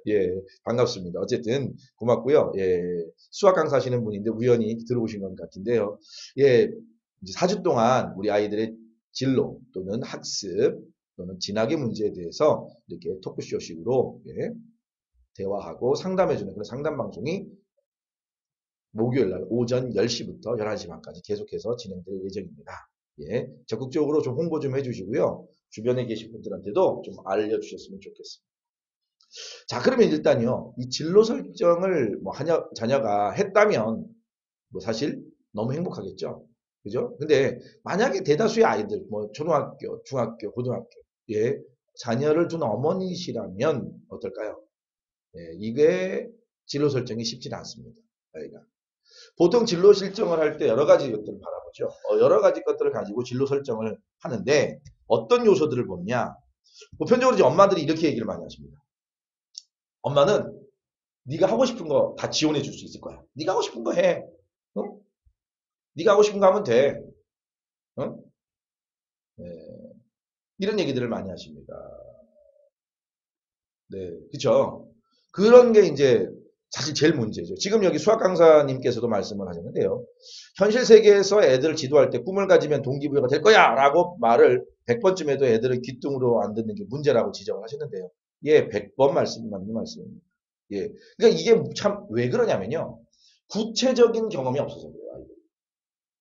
예, 반갑습니다. 어쨌든 고맙고요. 예, 수학 강사 하시는 분인데 우연히 들어오신 것 같은데요. 예, 이제 4주 동안 우리 아이들의 진로 또는 학습 또는 진학의 문제에 대해서 이렇게 토크쇼식으로 예, 대화하고 상담해주는 그런 상담 방송이 목요일 날 오전 10시부터 11시 반까지 계속해서 진행될 예정입니다. 예, 적극적으로 좀 홍보 좀 해주시고요. 주변에 계신 분들한테도 좀 알려주셨으면 좋겠습니다. 자, 그러면 일단요, 이 진로 설정을 뭐 자녀가 했다면 뭐 사실 너무 행복하겠죠. 그죠? 근데 만약에 대다수의 아이들, 뭐 초등학교, 중학교, 고등학교, 예, 자녀를 둔 어머니시라면 어떨까요? 예, 이게 진로 설정이 쉽지는 않습니다. 아이가. 보통 진로 설정을 할 때 여러 가지 것들을 바라보죠. 여러 가지 것들을 가지고 진로 설정을 하는데 어떤 요소들을 보느냐? 보편적으로 이제 엄마들이 이렇게 얘기를 많이 하십니다. 엄마는 네가 하고 싶은 거 다 지원해 줄 수 있을 거야. 네가 하고 싶은 거 해. 응? 네가 하고 싶은 거 하면 돼. 응? 네, 이런 얘기들을 많이 하십니다. 네, 그쵸? 그런 게 이제 사실 제일 문제죠. 지금 여기 수학 강사님께서도 말씀을 하셨는데요. 현실 세계에서 애들을 지도할 때 꿈을 가지면 동기부여가 될 거야! 라고 말을 100번쯤 해도 애들을 귀뚱으로 안 듣는 게 문제라고 지적을 하셨는데요. 예, 100번 맞는 말씀입니다. 예. 그러니까 이게 참 왜 그러냐면요. 구체적인 경험이 없어서 그래요. 아이들.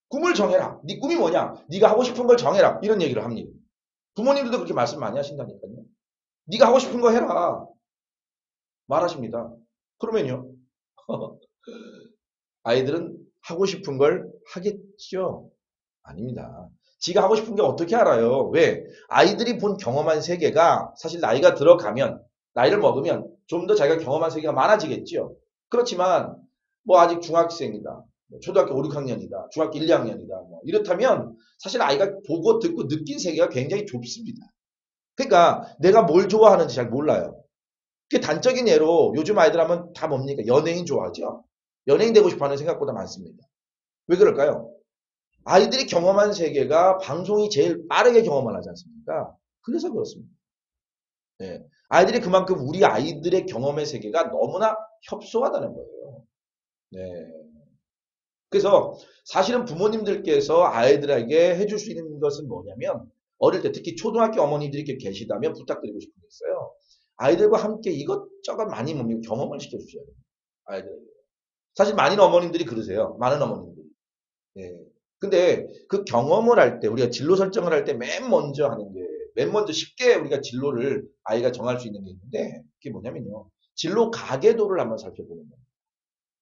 꿈을 정해라. 네 꿈이 뭐냐? 네가 하고 싶은 걸 정해라. 이런 얘기를 합니다. 부모님들도 그렇게 말씀 많이 하신다니까요. 네가 하고 싶은 거 해라. 말하십니다. 그러면요. 아이들은 하고 싶은 걸 하겠죠? 아닙니다. 지가 하고 싶은 게 어떻게 알아요? 왜? 아이들이 본 경험한 세계가 사실 나이가 들어가면, 나이를 먹으면 좀 더 자기가 경험한 세계가 많아지겠지요. 그렇지만, 뭐 아직 중학생이다. 뭐 초등학교 5, 6학년이다. 중학교 1, 2학년이다. 뭐 이렇다면 사실 아이가 보고 듣고 느낀 세계가 굉장히 좁습니다. 그러니까 내가 뭘 좋아하는지 잘 몰라요. 그 단적인 예로 요즘 아이들 하면 다 뭡니까? 연예인 좋아하죠? 연예인 되고 싶어 하는 생각보다 많습니다. 왜 그럴까요? 아이들이 경험한 세계가 방송이 제일 빠르게 경험을 하지 않습니까? 그래서 그렇습니다. 예. 아이들이 그만큼 우리 아이들의 경험의 세계가 너무나 협소하다는 거예요. 네. 그래서 사실은 부모님들께서 아이들에게 해줄 수 있는 것은 뭐냐면 어릴 때 특히 초등학교 어머니들이 이렇게 계시다면 부탁드리고 싶은 게 있어요. 아이들과 함께 이것저것 많이 뭡니까? 경험을 시켜주셔야 돼요. 아이들에게. 사실 많은 어머님들이 그러세요. 많은 어머님들이. 예. 근데 그 경험을 할 때, 우리가 진로 설정을 할 때 맨 먼저 하는 게, 맨 먼저 쉽게 우리가 진로를 아이가 정할 수 있는 게 있는데, 그게 뭐냐면요. 진로 가계도를 한번 살펴보는 거예요.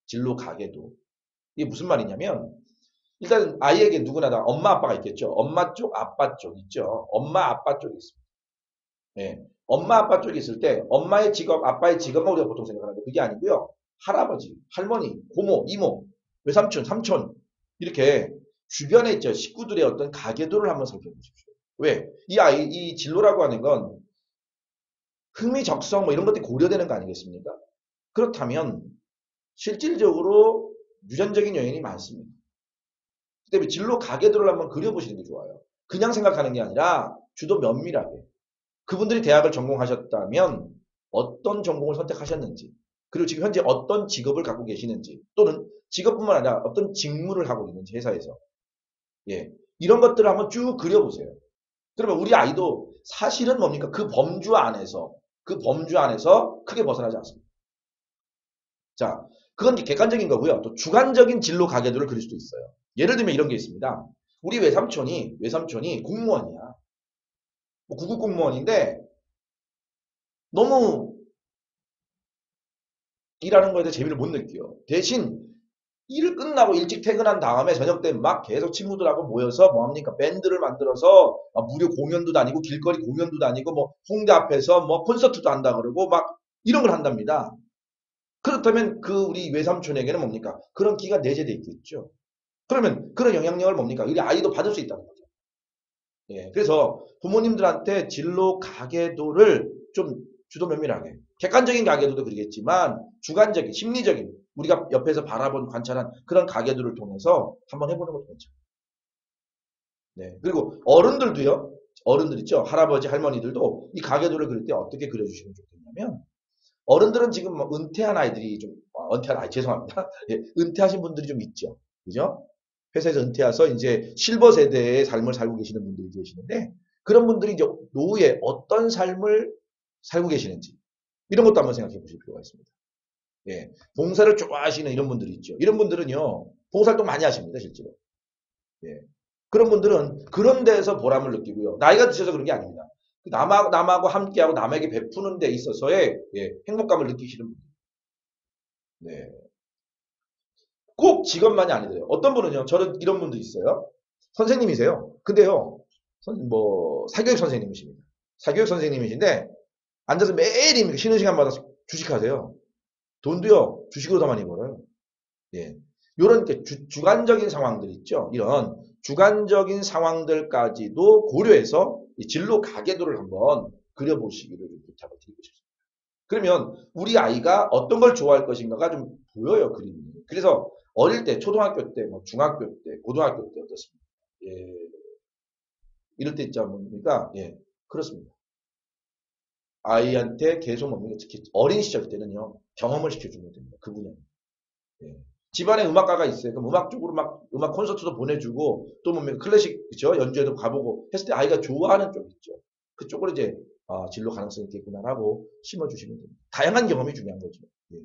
진로 가계도. 이게 무슨 말이냐면, 일단 아이에게 누구나 다 엄마 아빠가 있겠죠. 엄마 쪽, 아빠 쪽 있죠. 엄마 아빠 쪽이 있습니다. 예. 엄마 아빠 쪽이 있을 때 엄마의 직업, 아빠의 직업만 우리가 보통 생각하는데 그게 아니고요. 할아버지, 할머니, 고모, 이모, 외삼촌, 삼촌 이렇게 주변에 있죠. 식구들의 어떤 가계도를 한번 살펴보십시오. 왜? 이 아이, 이 진로라고 하는 건 흥미적성 뭐 이런 것들이 고려되는 거 아니겠습니까? 그렇다면 실질적으로 유전적인 요인이 많습니다. 그 때문에 진로 가계도를 한번 그려보시는 게 좋아요. 그냥 생각하는 게 아니라 주도 면밀하게. 그분들이 대학을 전공하셨다면 어떤 전공을 선택하셨는지, 그리고 지금 현재 어떤 직업을 갖고 계시는지, 또는 직업뿐만 아니라 어떤 직무를 하고 있는지 회사에서. 예. 이런 것들을 한번 쭉 그려보세요. 그러면 우리 아이도 사실은 뭡니까? 그 범주 안에서 크게 벗어나지 않습니다. 자, 그건 객관적인 거고요. 또 주관적인 진로 가계도를 그릴 수도 있어요. 예를 들면 이런 게 있습니다. 우리 외삼촌이 공무원이야. 뭐 구급 공무원인데 너무 일하는 거에 대해 재미를 못 느껴요. 대신 일 끝나고 일찍 퇴근한 다음에 저녁 때 막 계속 친구들하고 모여서 뭐 합니까? 밴드를 만들어서 무료 공연도 다니고 길거리 공연도 다니고 뭐 홍대 앞에서 뭐 콘서트도 한다 그러고 막 이런 걸 한답니다. 그렇다면 그 우리 외삼촌에게는 뭡니까? 그런 기가 내재돼 있겠죠. 그러면 그런 영향력을 뭡니까? 우리 아이도 받을 수 있다는 거죠. 예. 그래서 부모님들한테 진로 가계도를 좀 주도 면밀하게 객관적인 가계도도 그러겠지만 주관적인 심리적인 우리가 옆에서 바라본 관찰한 그런 가계도를 통해서 한번 해보는 것도 괜찮아요. 네. 그리고 어른들 있죠. 할아버지 할머니들도 이 가계도를 그릴 때 어떻게 그려주시면 좋겠냐면 어른들은 지금 뭐 은퇴한 아이들이 좀, 은퇴한 아이, 죄송합니다. 예, 은퇴하신 분들이 좀 있죠. 그죠? 회사에서 은퇴해서 이제 실버 세대의 삶을 살고 계시는 분들이 계시는데, 그런 분들이 이제 노후에 어떤 삶을 살고 계시는지, 이런 것도 한번 생각해 보실 필요가 있습니다. 예, 봉사를 좋아하시는 이런 분들이 있죠. 이런 분들은요, 봉사활동 많이 하십니다, 실제로. 예. 그런 분들은 그런 데에서 보람을 느끼고요. 나이가 드셔서 그런 게 아닙니다. 남하고 함께하고 남에게 베푸는 데 있어서의 예, 행복감을 느끼시는 분들. 네. 꼭 직업만이 아니래요. 어떤 분은요, 저는 이런 분도 있어요. 선생님이세요. 근데요, 사교육 선생님이십니다. 사교육 선생님이신데, 앉아서 매일 쉬는 시간마다 주식하세요. 돈도요, 주식으로 더 많이 벌어요. 예. 요런 주관적인 상황들 있죠. 이런 주관적인 상황들까지도 고려해서 이 진로 가계도를 한번 그려보시기를 부탁을 드리고 싶습니다. 그러면 우리 아이가 어떤 걸 좋아할 것인가가 좀 보여요, 그림이. 그래서 어릴 때, 초등학교 때, 뭐 중학교 때, 고등학교 때 어떻습니까? 예, 이럴 때 있지 않습니까? 예, 그렇습니다. 아이한테 계속 뭡니까? 특히 어린 시절 때는요, 경험을 시켜주면 됩니다. 그 분야. 예. 집안에 음악가가 있어요. 그럼 음악 쪽으로 막 음악 콘서트도 보내주고 또 뭡니까 클래식 그죠 연주회도 가보고 했을 때 아이가 좋아하는 쪽 있죠. 그쪽으로 이제 진로 가능성이 있겠구나라고 심어주시면 됩니다. 다양한 경험이 중요한 거죠. 예.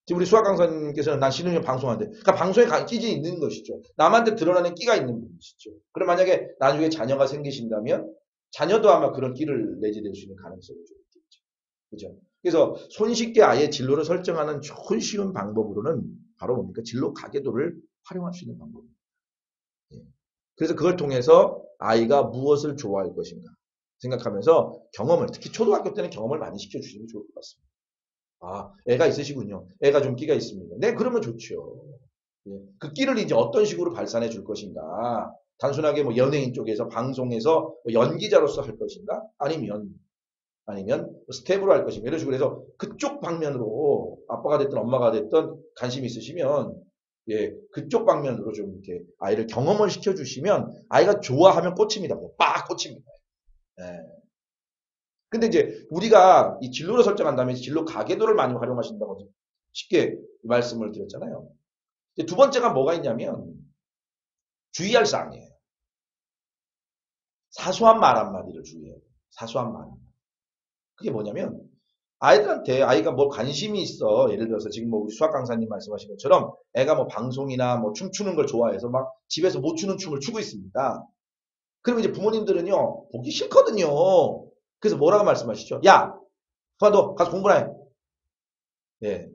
지금 우리 수학 강사님께서는 난 신흥년 방송하는데 그러니까 방송에 끼지 있는 것이죠. 남한테 드러나는 끼가 있는 분이시죠. 그럼 만약에 나중에 자녀가 생기신다면 자녀도 아마 그런 끼를 내재될 수 있는 가능성이 좀 있겠죠. 그죠? 그래서 손쉽게 아예 진로를 설정하는 좋은 쉬운 방법으로는 바로 뭡니까? 진로 가계도를 활용할 수 있는 방법입니다. 예. 그래서 그걸 통해서 아이가 무엇을 좋아할 것인가 생각하면서 경험을, 특히 초등학교 때는 경험을 많이 시켜주시는 게 좋을 것 같습니다. 아, 애가 있으시군요. 애가 좀 끼가 있습니다. 네, 그러면 좋죠. 예. 그 끼를 이제 어떤 식으로 발산해 줄 것인가. 단순하게 뭐 연예인 쪽에서 방송에서 뭐 연기자로서 할 것인가? 아니면 스텝으로 할 것인가 이런 식으로 해서 그쪽 방면으로 아빠가 됐든 엄마가 됐든 관심이 있으시면 예 그쪽 방면으로 좀 이렇게 아이를 경험을 시켜주시면 아이가 좋아하면 꽂힙니다. 빡 꽂힙니다. 예. 근데 이제 우리가 이 진로를 설정한 다음에 진로 가계도를 많이 활용하신다고 쉽게 말씀을 드렸잖아요. 이제 두 번째가 뭐가 있냐면 주의할 사항이에요. 사소한 말 한마디를 주의해요. 사소한 말. 그게 뭐냐면 아이들한테 아이가 뭐 관심이 있어. 예를 들어서 지금 뭐 우리 수학 강사님 말씀하신 것처럼 애가 뭐 방송이나 뭐 춤추는 걸 좋아해서 막 집에서 못 추는 춤을 추고 있습니다. 그럼 이제 부모님들은요, 보기 싫거든요. 그래서 뭐라고 말씀하시죠? 야, 그만 너 가서 공부나 해. 예.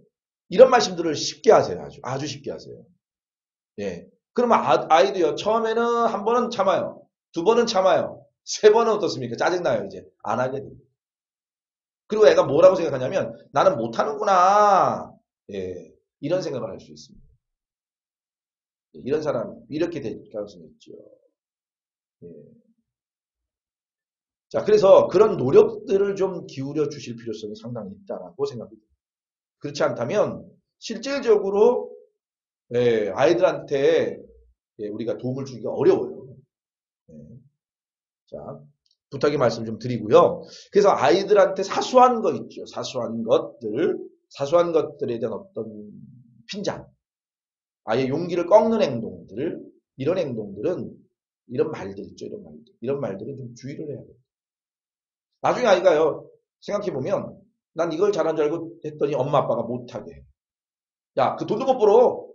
이런 말씀들을 쉽게 하세요. 아주 쉽게 하세요. 예. 그러면 아이도요, 처음에는 한 번은 참아요. 두 번은 참아요. 세 번은 어떻습니까? 짜증나요, 이제. 안 하게 돼요. 그리고 애가 뭐라고 생각하냐면 나는 못하는구나. 예, 이런 생각을 할 수 있습니다. 예, 이런 사람 이렇게 될 가능성이 있죠. 예. 자, 그래서 그런 노력들을 좀 기울여 주실 필요성이 상당히 있다라고 생각합니다. 그렇지 않다면 실질적으로 예, 아이들한테 예, 우리가 도움을 주기가 어려워요. 예. 자, 부탁의 말씀 좀 드리고요. 그래서 아이들한테 사소한 거 있죠. 사소한 것들에 대한 어떤 핀잔, 아예 용기를 꺾는 행동들, 이런 행동들은, 이런 말들 있죠, 이런 말들. 이런 말들은 좀 주의를 해야 돼요. 나중에 아이가요, 생각해보면, 난 이걸 잘한 줄 알고 했더니 엄마 아빠가 못하게 해. 야, 그 돈도 못 벌어.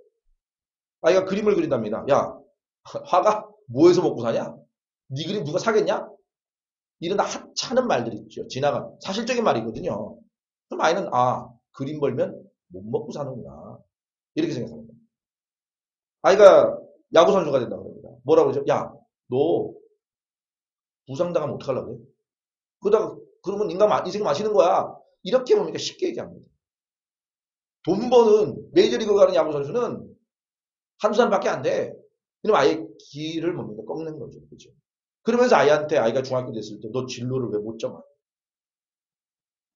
아이가 그림을 그린답니다. 야, 화가 뭐해서 먹고 사냐? 네 그림 누가 사겠냐? 이런 하찮은 말들 있죠. 지나간, 사실적인 말이거든요. 그럼 아이는, 그림 벌면 못 먹고 사는구나. 이렇게 생각합니다. 아이가 야구 선수가 된다고 합니다. 뭐라고 그러죠? 야, 너 부상당하면 어떡하려고 그래? 그러다가 그러면 인생 마시는 거야. 이렇게 보니까 쉽게 얘기합니다. 돈 버는 메이저리그 가는 야구 선수는 한두 살밖에 안 돼. 그럼 아예 길을 뭡니까? 꺾는 거죠. 그죠? 그러면서 아이한테 아이가 중학교 됐을 때 너 진로를 왜 못 정하?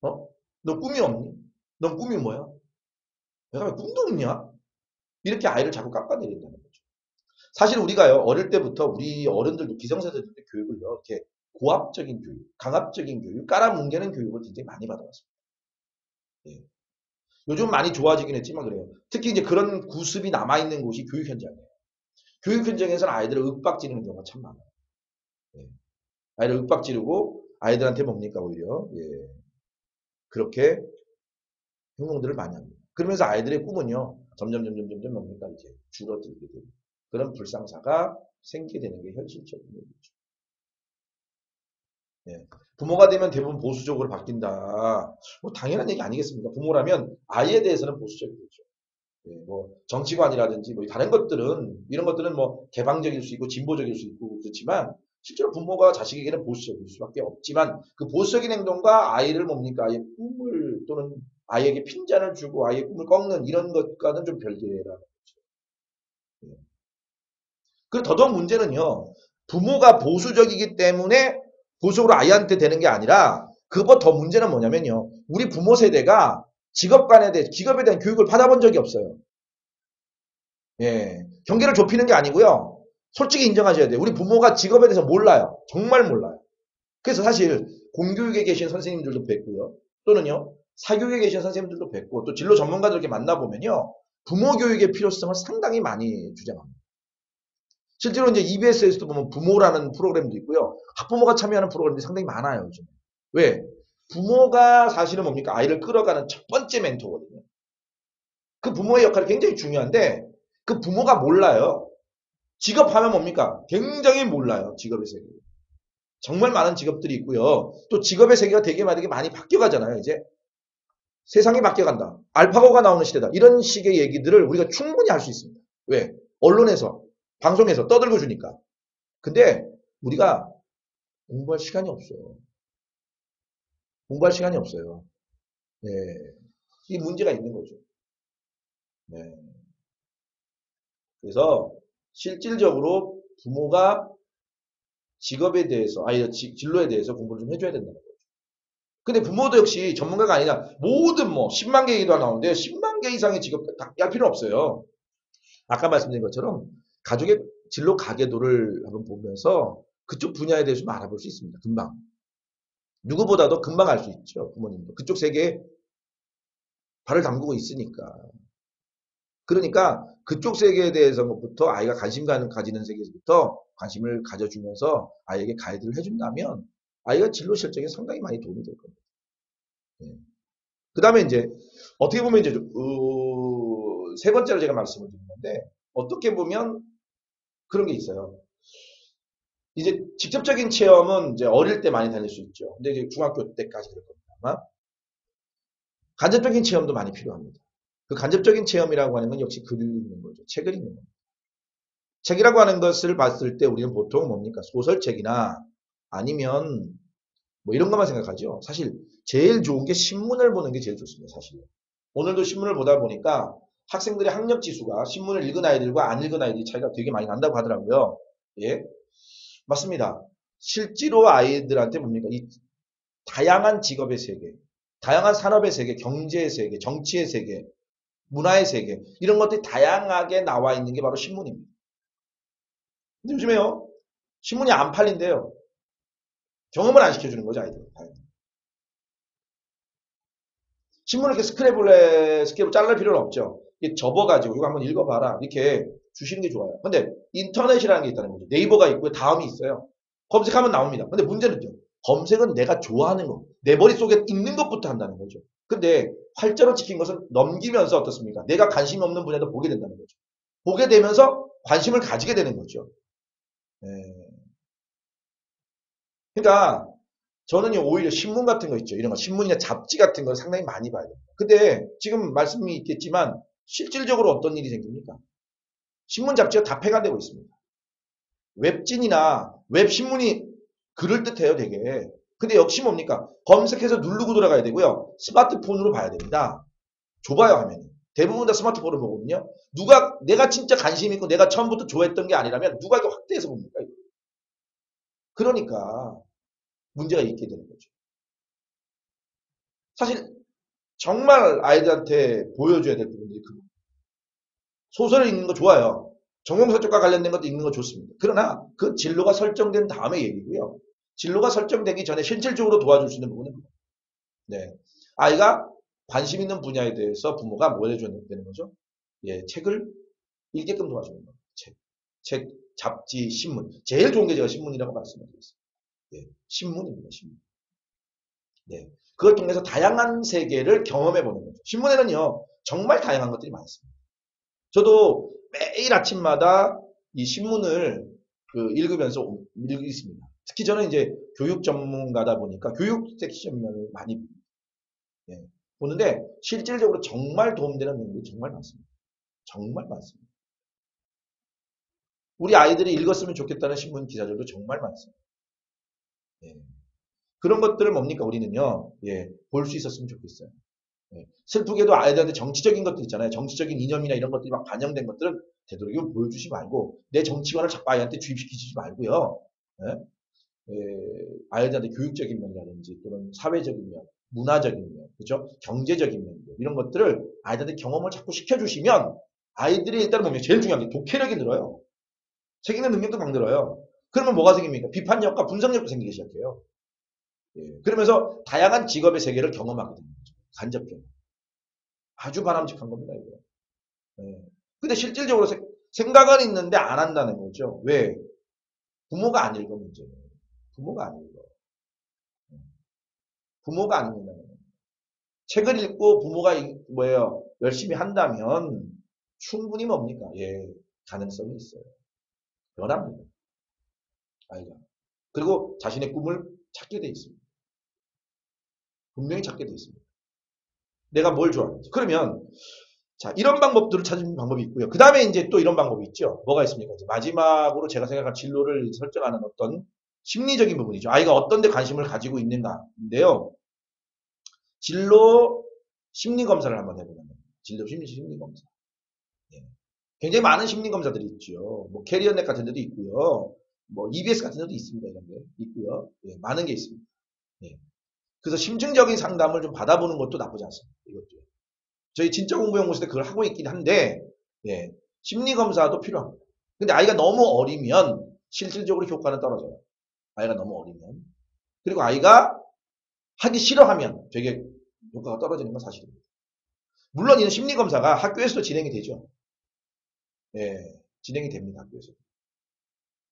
어? 너 꿈이 없니? 넌 꿈이 뭐야? 내가 왜 꿈도 없냐? 이렇게 아이를 자꾸 깎아내린다는 거죠. 사실 우리가요, 어릴 때부터 우리 어른들도 기성세대들 교육을요, 이렇게 고압적인 교육, 강압적인 교육, 깔아뭉개는 교육을 굉장히 많이 받아왔습니다. 요즘 많이 좋아지긴 했지만 그래요. 특히 이제 그런 구습이 남아있는 곳이 교육 현장이에요. 교육 현장에서는 아이들을 윽박지르는 경우가 참 많아요. 예. 아이를 윽박지르고 아이들한테 뭡니까 오히려 예. 그렇게 행동들을 많이 합니다. 그러면서 아이들의 꿈은요 점점 뭡니까 이제 줄어들게 되는 그런 불상사가 생기게 되는 게 현실적인 얘기죠. 예. 부모가 되면 대부분 보수적으로 바뀐다. 뭐 당연한 얘기 아니겠습니까? 부모라면 아이에 대해서는 보수적이겠죠. 예, 뭐 정치관이라든지 뭐 다른 것들은 이런 것들은 뭐 개방적일 수 있고 진보적일 수 있고 그렇지만 실제로 부모가 자식에게는 보수적일 수밖에 없지만 그 보수적인 행동과 아이를 뭡니까 아이의 꿈을 또는 아이에게 핀잔을 주고 아이의 꿈을 꺾는 이런 것과는 좀 별개라는 거죠. 예. 그리고 더더욱 문제는요 부모가 보수적이기 때문에 보수적으로 아이한테 되는 게 아니라 그보다 더 문제는 뭐냐면요 우리 부모 세대가 직업에 대한 교육을 받아본 적이 없어요. 예. 경계를 좁히는 게 아니고요. 솔직히 인정하셔야 돼요. 우리 부모가 직업에 대해서 몰라요. 정말 몰라요. 그래서 사실 공교육에 계신 선생님들도 뵙고요. 또는요. 사교육에 계신 선생님들도 뵙고 또 진로 전문가들 이렇게 만나보면요. 부모 교육의 필요성을 상당히 많이 주장합니다. 실제로 이제 EBS에서도 보면 부모라는 프로그램도 있고요. 학부모가 참여하는 프로그램들이 상당히 많아요. 요즘. 왜? 부모가 사실은 뭡니까? 아이를 끌어가는 첫 번째 멘토거든요. 그 부모의 역할이 굉장히 중요한데 그 부모가 몰라요. 직업하면 뭡니까? 굉장히 몰라요. 직업의 세계. 정말 많은 직업들이 있고요. 또 직업의 세계가 되게 많이 바뀌어가잖아요. 이제 세상이 바뀌어간다. 알파고가 나오는 시대다. 이런 식의 얘기들을 우리가 충분히 할 수 있습니다. 왜? 언론에서, 방송에서 떠들고 주니까. 근데 우리가 공부할 시간이 없어요. 공부할 시간이 없어요. 네. 이 문제가 있는 거죠. 네. 그래서 실질적으로 부모가 직업에 대해서, 아니, 진로에 대해서 공부를 좀 해줘야 된다는 거죠. 근데 부모도 역시 전문가가 아니라 모든 뭐 10만 개 얘기도 나오는데 10만 개 이상의 직업 할 필요 없어요. 아까 말씀드린 것처럼 가족의 진로 가계도를 한번 보면서 그쪽 분야에 대해서 좀 알아볼 수 있습니다. 금방. 누구보다도 금방 알 수 있죠. 부모님도. 그쪽 세계에 발을 담그고 있으니까. 그러니까 그쪽 세계에 대해서부터 아이가 가지는 세계에서부터 관심을 가져주면서 아이에게 가이드를 해준다면 아이가 진로 실정에 상당히 많이 도움이 될 겁니다. 예. 그 다음에 이제 어떻게 보면 이제 세 번째로 제가 말씀을 드린 건데 어떻게 보면 그런 게 있어요. 이제 직접적인 체험은 이제 어릴 때 많이 다닐 수 있죠. 근데 이제 중학교 때까지 그럴 겁니다. 아마 간접적인 체험도 많이 필요합니다. 그 간접적인 체험이라고 하는 건 역시 글을 읽는 거죠. 책을 읽는 겁니다. 책이라고 하는 것을 봤을 때 우리는 보통 뭡니까? 소설책이나 아니면 뭐 이런 것만 생각하죠. 사실 제일 좋은 게 신문을 보는 게 제일 좋습니다. 사실. 오늘도 신문을 보다 보니까 학생들의 학력 지수가 신문을 읽은 아이들과 안 읽은 아이들이 차이가 되게 많이 난다고 하더라고요. 예. 맞습니다. 실제로 아이들한테 뭡니까? 이 다양한 직업의 세계, 다양한 산업의 세계, 경제의 세계, 정치의 세계, 문화의 세계, 이런 것들이 다양하게 나와 있는 게 바로 신문입니다. 근데 요즘에요, 신문이 안 팔린대요. 경험을 안 시켜주는 거죠, 아이들. 신문을 이렇게 스크랩을 잘랄 필요는 없죠. 이게 접어가지고 이거 한번 읽어봐라. 이렇게 주시는 게 좋아요. 근데 인터넷이라는 게 있다는 거죠. 네이버가 있고요. 다음이 있어요. 검색하면 나옵니다. 근데 문제는요. 검색은 내가 좋아하는 거, 내 머릿속에 있는 것부터 한다는 거죠. 근데 활자로 찍힌 것은 넘기면서 어떻습니까? 내가 관심이 없는 분야도 보게 된다는 거죠. 보게 되면서 관심을 가지게 되는 거죠. 네. 그러니까 저는 오히려 신문 같은 거 있죠. 이런 거 신문이나 잡지 같은 걸 상당히 많이 봐요. 근데 지금 말씀이 있겠지만 실질적으로 어떤 일이 생깁니까? 신문 잡지가 다 폐간되고 있습니다. 웹진이나 웹신문이 그럴듯해요, 되게. 근데 역시 뭡니까? 검색해서 누르고 들어가야 되고요. 스마트폰으로 봐야 됩니다. 좁아요, 화면이. 대부분 다 스마트폰을 보거든요. 내가 진짜 관심 있고 내가 처음부터 좋아했던 게 아니라면 누가 이거 확대해서 봅니까? 그러니까 문제가 있게 되는 거죠. 사실 정말 아이들한테 보여줘야 될 부분들이 소설을 읽는 거 좋아요. 정형사쪽과 관련된 것도 읽는 거 좋습니다. 그러나 그 진로가 설정된 다음에 얘기고요. 진로가 설정되기 전에 실질적으로 도와줄 수 있는 부분은 네. 아이가 관심 있는 분야에 대해서 부모가 뭘 해줘야 되는 거죠? 예, 책을 읽게끔 도와주는 거예요. 책, 잡지, 신문. 제일 좋은 게 제가 신문이라고 말씀드렸습니다. 예, 신문입니다, 신문. 네. 그걸 통해서 다양한 세계를 경험해 보는 거죠. 신문에는요, 정말 다양한 것들이 많습니다. 저도 매일 아침마다 이 신문을 읽으면서 읽습니다. 특히 저는 이제 교육 전문가다 보니까 교육 섹션을 많이 예, 보는데 실질적으로 정말 도움되는 내용들이 정말 많습니다. 정말 많습니다. 우리 아이들이 읽었으면 좋겠다는 신문 기사들도 정말 많습니다. 예. 그런 것들을 뭡니까 우리는요. 예, 볼 수 있었으면 좋겠어요. 예. 슬프게도 아이들한테 정치적인 것들 있잖아요. 정치적인 이념이나 이런 것들이 막 반영된 것들은 되도록이면 보여주지 말고 내 정치관을 자꾸 아이한테 주입시키지 말고요. 예? 아이들한테 교육적인 면이라든지 또는 사회적인 면, 문화적인 면, 그죠? 경제적인 면 이런 것들을 아이들한테 경험을 자꾸 시켜주시면 아이들이 일단 보면 제일 중요한 게 독해력이 늘어요. 책 읽는 능력도 막 늘어요. 그러면 뭐가 생깁니까? 비판력과 분석력도 생기기 시작해요. 예. 그러면서 다양한 직업의 세계를 경험하게 되는 거죠. 간접적으로. 아주 바람직한 겁니다, 이거. 예. 근데 실질적으로 생각은 있는데 안 한다는 거죠. 왜? 부모가 안 읽어, 문제는. 부모가 안 읽어. 부모가 안 읽는다는 거예요. 책을 읽고 부모가 뭐예요? 열심히 한다면 충분히 뭡니까? 예, 가능성이 있어요. 변합니다. 아이가. 그리고 자신의 꿈을 찾게 돼 있습니다. 분명히 찾게 돼 있습니다. 내가 뭘 좋아하는지. 그러면 자, 이런 방법들을 찾는 방법이 있고요. 그 다음에 이제 또 이런 방법이 있죠. 뭐가 있습니까? 이제 마지막으로 제가 생각한 진로를 설정하는 어떤 심리적인 부분이죠. 아이가 어떤 데 관심을 가지고 있는가인데요. 진로 심리 검사를 한번 해보는 거예요. 진로 심리 검사. 예. 굉장히 많은 심리 검사들이 있죠. 뭐 캐리어넷 같은 데도 있고요. 뭐 EBS 같은 데도 있습니다. 이런 게 있고요. 예, 많은 게 있습니다. 예. 그래서 심층적인 상담을 좀 받아보는 것도 나쁘지 않습니다. 이것도. 저희 진짜 공부연구소 때 그걸 하고 있긴 한데, 예, 심리검사도 필요합니다. 근데 아이가 너무 어리면 실질적으로 효과는 떨어져요. 아이가 너무 어리면. 그리고 아이가 하기 싫어하면 되게 효과가 떨어지는 건 사실입니다. 물론 이는 심리검사가 학교에서도 진행이 되죠. 예, 진행이 됩니다, 학교에서.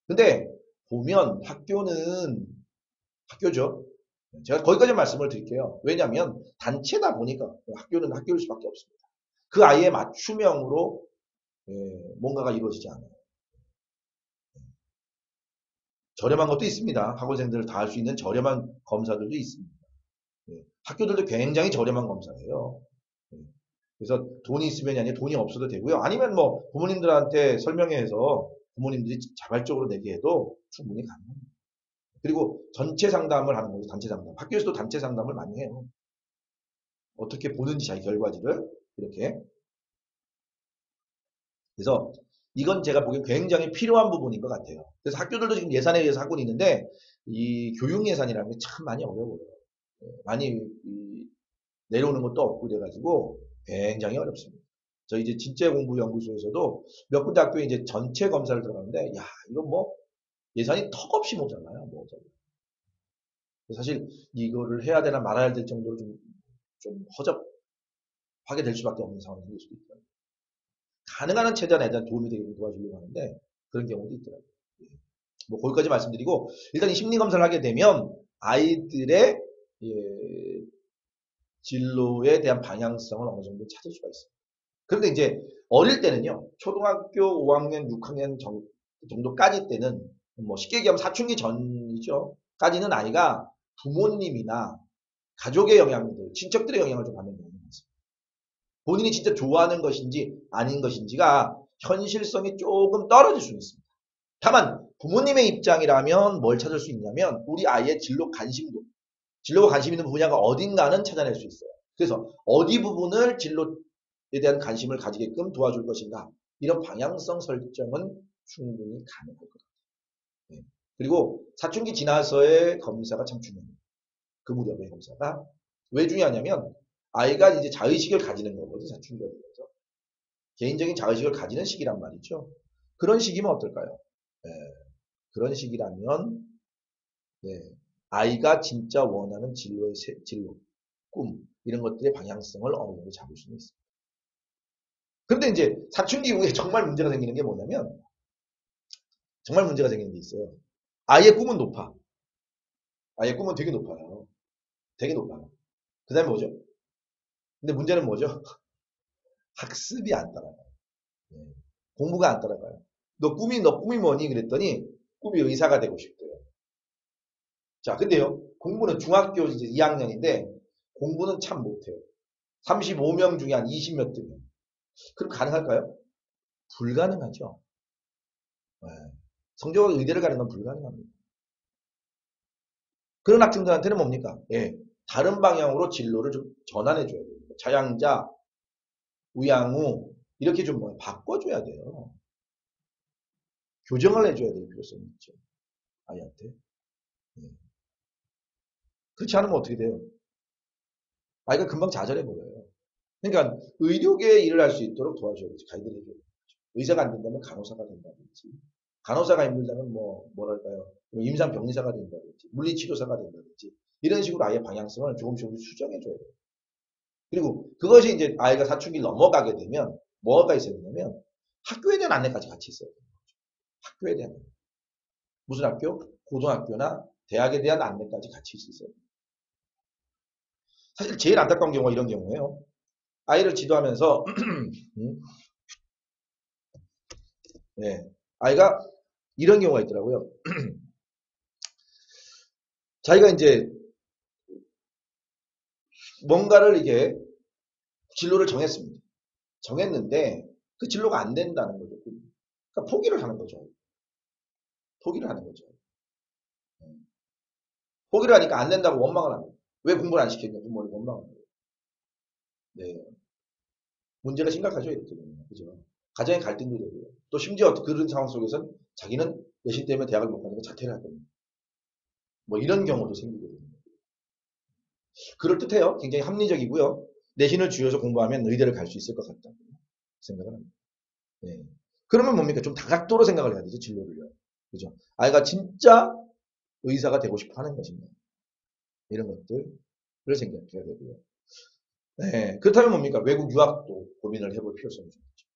근데 보면 학교는 학교죠. 제가 거기까지 말씀을 드릴게요. 왜냐하면 단체다 보니까 학교는 학교일 수밖에 없습니다. 그 아이의 맞춤형으로 예, 뭔가가 이루어지지 않아요. 저렴한 것도 있습니다. 학원생들을 다 할 수 있는 저렴한 검사들도 있습니다. 예, 학교들도 굉장히 저렴한 검사예요. 예, 그래서 돈이 있으면이 아니라 돈이 없어도 되고요. 아니면 뭐 부모님들한테 설명해서 부모님들이 자발적으로 내게 해도 충분히 가능합니다. 그리고 전체 상담을 하는 거죠. 단체 상담. 학교에서도 단체 상담을 많이 해요. 어떻게 보는지 자기 결과지를 이렇게. 그래서 이건 제가 보기엔 굉장히 필요한 부분인 것 같아요. 그래서 학교들도 지금 예산에 의해서 하고 있는데 이 교육 예산이라는 게 참 많이 어려워요. 많이 내려오는 것도 없고 그래가지고 굉장히 어렵습니다. 저희 이제 진짜공부연구소에서도 몇 군데 학교에 이제 전체 검사를 들어가는데 야 이거 뭐 예산이 턱없이 모자라요. 뭐 사실 이거를 해야 되나 말아야 될 정도로 좀 허접하게 될 수밖에 없는 상황이 생길 수도 있더라고요. 가능한 한 최대한 애들한테 도움이 되게 도와주려고 하는데 그런 경우도 있더라고요. 예. 뭐 거기까지 말씀드리고 일단 이 심리 검사를 하게 되면 아이들의 예, 진로에 대한 방향성을 어느 정도 찾을 수가 있습니다. 그런데 이제 어릴 때는요, 초등학교 5학년, 6학년 정도까지 때는 뭐 쉽게 얘기하면 사춘기 전이죠. 까지는 아이가 부모님이나 가족의 영향들, 친척들의 영향을 좀 받는 경우가 많습니다. 본인이 진짜 좋아하는 것인지 아닌 것인지가 현실성이 조금 떨어질 수 있습니다. 다만 부모님의 입장이라면 뭘 찾을 수 있냐면 우리 아이의 진로가 관심 있는 분야가 어딘가는 찾아낼 수 있어요. 그래서 어디 부분을 진로에 대한 관심을 가지게끔 도와줄 것인가 이런 방향성 설정은 충분히 가능할 것 같아요. 네. 그리고 사춘기 지나서의 검사가 참 중요합니다. 그 무렵의 검사가 왜 중요하냐면 아이가 이제 자의식을 가지는 거거든요. 사춘기가 되면서 개인적인 자의식을 가지는 시기란 말이죠. 그런 시기면 어떨까요? 네. 그런 시기라면 네. 아이가 진짜 원하는 진로, 꿈 이런 것들의 방향성을 어느 정도 잡을 수는 있습니다. 그런데 이제 사춘기 이후에 정말 문제가 생기는 게 뭐냐면 정말 문제가 생기는 게 있어요. 아이의 꿈은 높아. 아이의 꿈은 되게 높아요. 되게 높아요. 그 다음에 뭐죠? 근데 문제는 뭐죠? 학습이 안 따라가요. 예. 공부가 안 따라가요. 너 꿈이 뭐니? 그랬더니 꿈이 의사가 되고 싶대요. 자, 근데요. 공부는 중학교 이제 2학년인데 공부는 참 못해요. 35명 중에 한 20몇 등. 그럼 가능할까요? 불가능하죠. 예. 성적으로 의대를 가는 건 불가능합니다. 그런 학생들한테는 뭡니까? 예. 다른 방향으로 진로를 좀 전환해 줘야 됩니다. 자양자, 우양우 이렇게 좀 바꿔줘야 돼요. 교정을 해줘야 될 필요성이 있죠. 아이한테. 예. 그렇지 않으면 어떻게 돼요? 아이가 금방 좌절해버려요. 그러니까 의료계에 일을 할 수 있도록 도와줘야지. 가이드를 해줘야 되죠. 의사가 안 된다면 간호사가 된다든지, 간호사가 힘들다면 뭐랄까요? 임상병리사가 된다든지, 물리치료사가 된다든지, 이런 식으로 아이의 방향성을 조금씩 수정해줘야 돼요. 그리고 그것이 이제 아이가 사춘기를 넘어가게 되면 뭐가 있어야 되냐면 학교에 대한 안내까지 같이 있어야 돼요. 학교에 대한 안내. 무슨 학교? 고등학교나 대학에 대한 안내까지 같이 있어요. 사실 제일 안타까운 경우가 이런 경우예요. 아이를 지도하면서 네, 아이가 이런 경우가 있더라고요. 자기가 이제 뭔가를 이게 진로를 정했습니다. 정했는데 그 진로가 안 된다는 거죠. 그러니까 포기를 하는 거죠. 포기를 하는 거죠. 포기를 하니까 안 된다고 원망을 합니다. 왜 공부를 안 시켰냐? 부모님 원망을 합니다. 네. 문제가 심각하죠, 이렇게 되면. 그죠? 가정의 갈등도 되고요. 또 심지어 그런 상황 속에서는 자기는 내신 때문에 대학을 못 가니까 자퇴를 할 겁니다. 뭐 이런 경우도 생기게 됩니다. 그럴듯해요. 굉장히 합리적이고요. 내신을 쥐어서 공부하면 의대를 갈 수 있을 것 같다. 생각을 합니다. 네. 그러면 뭡니까? 좀 다각도로 생각을 해야 되죠, 진로를요. 그죠? 아이가 진짜 의사가 되고 싶어 하는 것인가. 이런 것들을 생각해야 되고요. 네. 그렇다면 뭡니까? 외국 유학도 고민을 해볼 필요성이 있죠.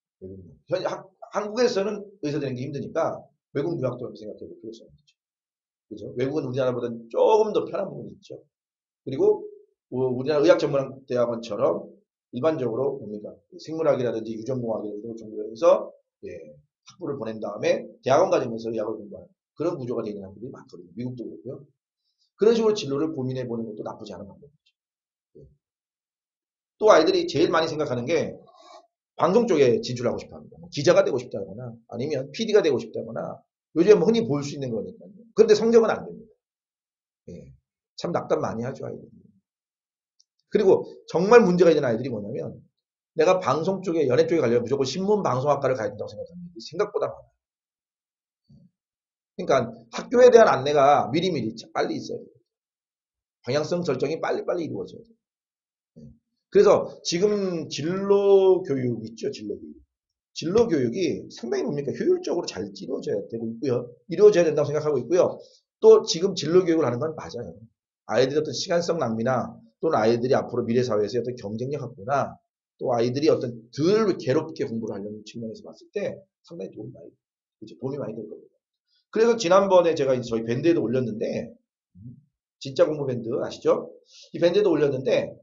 현재 한국에서는 의사 되는 게 힘드니까 외국 유학도 한번 생각해 볼 필요성이 있죠. 그죠? 외국은 우리나라보다 조금 더 편한 부분이 있죠. 그리고 우리나라 의학전문대학원처럼 일반적으로 뭡니까? 생물학이라든지 유전공학이라든지 이런 전공해서 예, 학부를 보낸 다음에 대학원 과정에서 의학을 공부하는 그런 구조가 되어 있는 학교들이 많거든요. 미국도 그렇고요. 그런 식으로 진로를 고민해 보는 것도 나쁘지 않은 방법이죠. 예. 또 아이들이 제일 많이 생각하는 게 방송 쪽에 진출하고 싶어 합니다. 뭐 기자가 되고 싶다거나 아니면 PD가 되고 싶다거나 요즘 뭐 흔히 볼 수 있는 거니까요. 그런데 성적은 안 됩니다. 예. 참 낙담 많이 하죠, 아이들이. 그리고 정말 문제가 있는 아이들이 뭐냐면 내가 방송 쪽에 연예 쪽에 가려면 무조건 신문 방송학과를 가야 된다고 생각하는 게 생각보다 많아요. 그러니까 학교에 대한 안내가 미리미리 빨리 있어야 돼요. 방향성 설정이 빨리빨리 이루어져야 돼요. 그래서 지금 진로 교육 있죠, 진로 교육. 진로 교육이 상당히 뭡니까? 효율적으로 잘 이루어져야 되고 있고요. 이루어져야 된다고 생각하고 있고요. 또 지금 진로 교육을 하는 건 맞아요. 아이들의 어떤 시간성 낭비나 또는 아이들이 앞으로 미래 사회에서의 어떤 경쟁력 확보나 또 아이들이 어떤 덜 괴롭게 공부를 하려는 측면에서 봤을 때 상당히 도움이 많이 될 겁니다. 그래서 지난번에 제가 저희 밴드에도 올렸는데 진짜 공부 밴드 아시죠? 이 밴드에도 올렸는데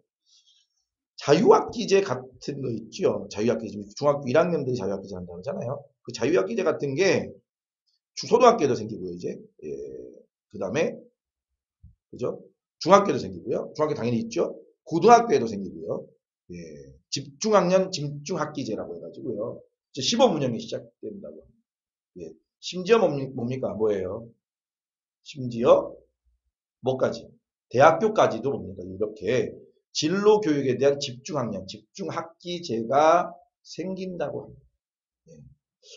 자유학기제 같은 거 있죠. 자유학기제. 중학교 1학년들이 자유학기제 한다고 하잖아요. 그 자유학기제 같은 게 초등학교에도 생기고요, 이제. 예. 그 다음에, 그죠? 중학교에도 생기고요. 중학교 당연히 있죠. 고등학교에도 생기고요. 예. 집중학년 집중학기제라고 해가지고요. 이제 시범 운영이 시작된다고 합니다. 예. 심지어 뭡니까? 뭐예요? 심지어 뭐까지? 대학교까지도 뭡니까? 이렇게 진로 교육에 대한 집중학년, 집중학기제가 생긴다고 합니다. 예.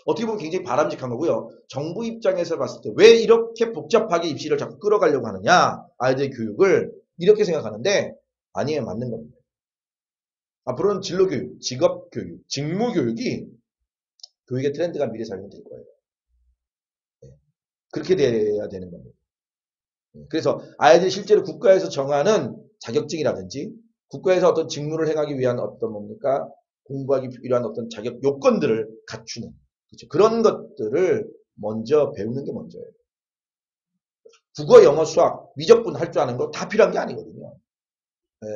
어떻게 보면 굉장히 바람직한 거고요. 정부 입장에서 봤을 때 왜 이렇게 복잡하게 입시를 자꾸 끌어가려고 하느냐? 아이들의 교육을 이렇게 생각하는데 아니에요. 맞는 겁니다. 앞으로는 진로 교육, 직업 교육, 직무 교육이 교육의 트렌드가 미래 사회는 될 거예요. 예. 그렇게 돼야 되는 겁니다. 그래서 아이들이 실제로 국가에서 정하는 자격증이라든지 국가에서 어떤 직무를 행하기 위한 어떤 뭡니까? 공부하기 필요한 어떤 자격 요건들을 갖추는. 그렇죠? 그런 것들을 먼저 배우는 게 먼저예요. 국어, 영어, 수학, 미적분 할 줄 아는 거 다 필요한 게 아니거든요. 네.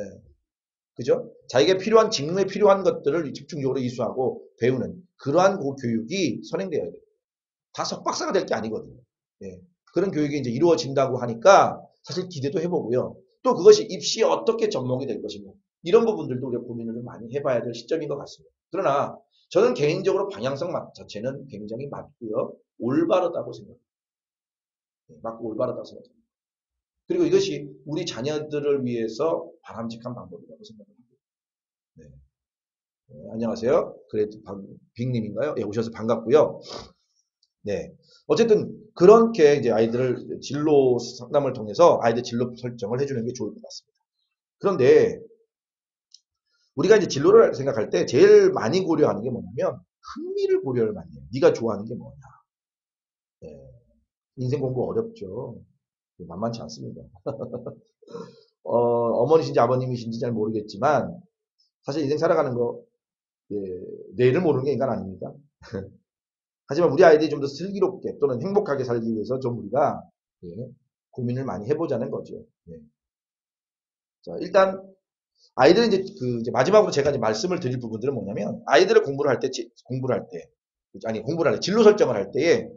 그죠? 자기에게 필요한 직무에 필요한 것들을 집중적으로 이수하고 배우는 그러한 그 교육이 선행되어야 돼요. 다 석박사가 될 게 아니거든요. 예. 그런 교육이 이제 이루어진다고 하니까 사실 기대도 해보고요. 또 그것이 입시에 어떻게 접목이 될 것인가. 이런 부분들도 우리가 고민을 좀 많이 해봐야 될 시점인 것 같습니다. 그러나 저는 개인적으로 방향성 자체는 굉장히 맞고요. 올바르다고 생각합니다. 맞고 올바르다고 생각합니다. 그리고 이것이 우리 자녀들을 위해서 바람직한 방법이라고 생각합니다. 네. 안녕하세요. 그래도 빅님인가요? 예, 오셔서 반갑고요. 네. 어쨌든 그렇게 이제 아이들을 진로 상담을 통해서 아이들 진로 설정을 해주는 게 좋을 것 같습니다. 그런데 우리가 이제 진로를 생각할 때 제일 많이 고려하는 게 뭐냐면 흥미를 고려를 많이 해요. 네가 좋아하는 게 뭐냐. 네. 인생 공부 어렵죠. 만만치 않습니다. 어머니신지 아버님이신지 잘 모르겠지만 사실 인생 살아가는 거 예, 내일을 모르는 게 인간 아닙니까? 하지만 우리 아이들이 좀 더 슬기롭게 또는 행복하게 살기 위해서 좀 우리가 예, 고민을 많이 해보자는 거죠. 예. 자, 일단 아이들은 이제 마지막으로 제가 이제 말씀을 드릴 부분들은 뭐냐면 아이들을 공부를 할 때 진로 설정을 할 때에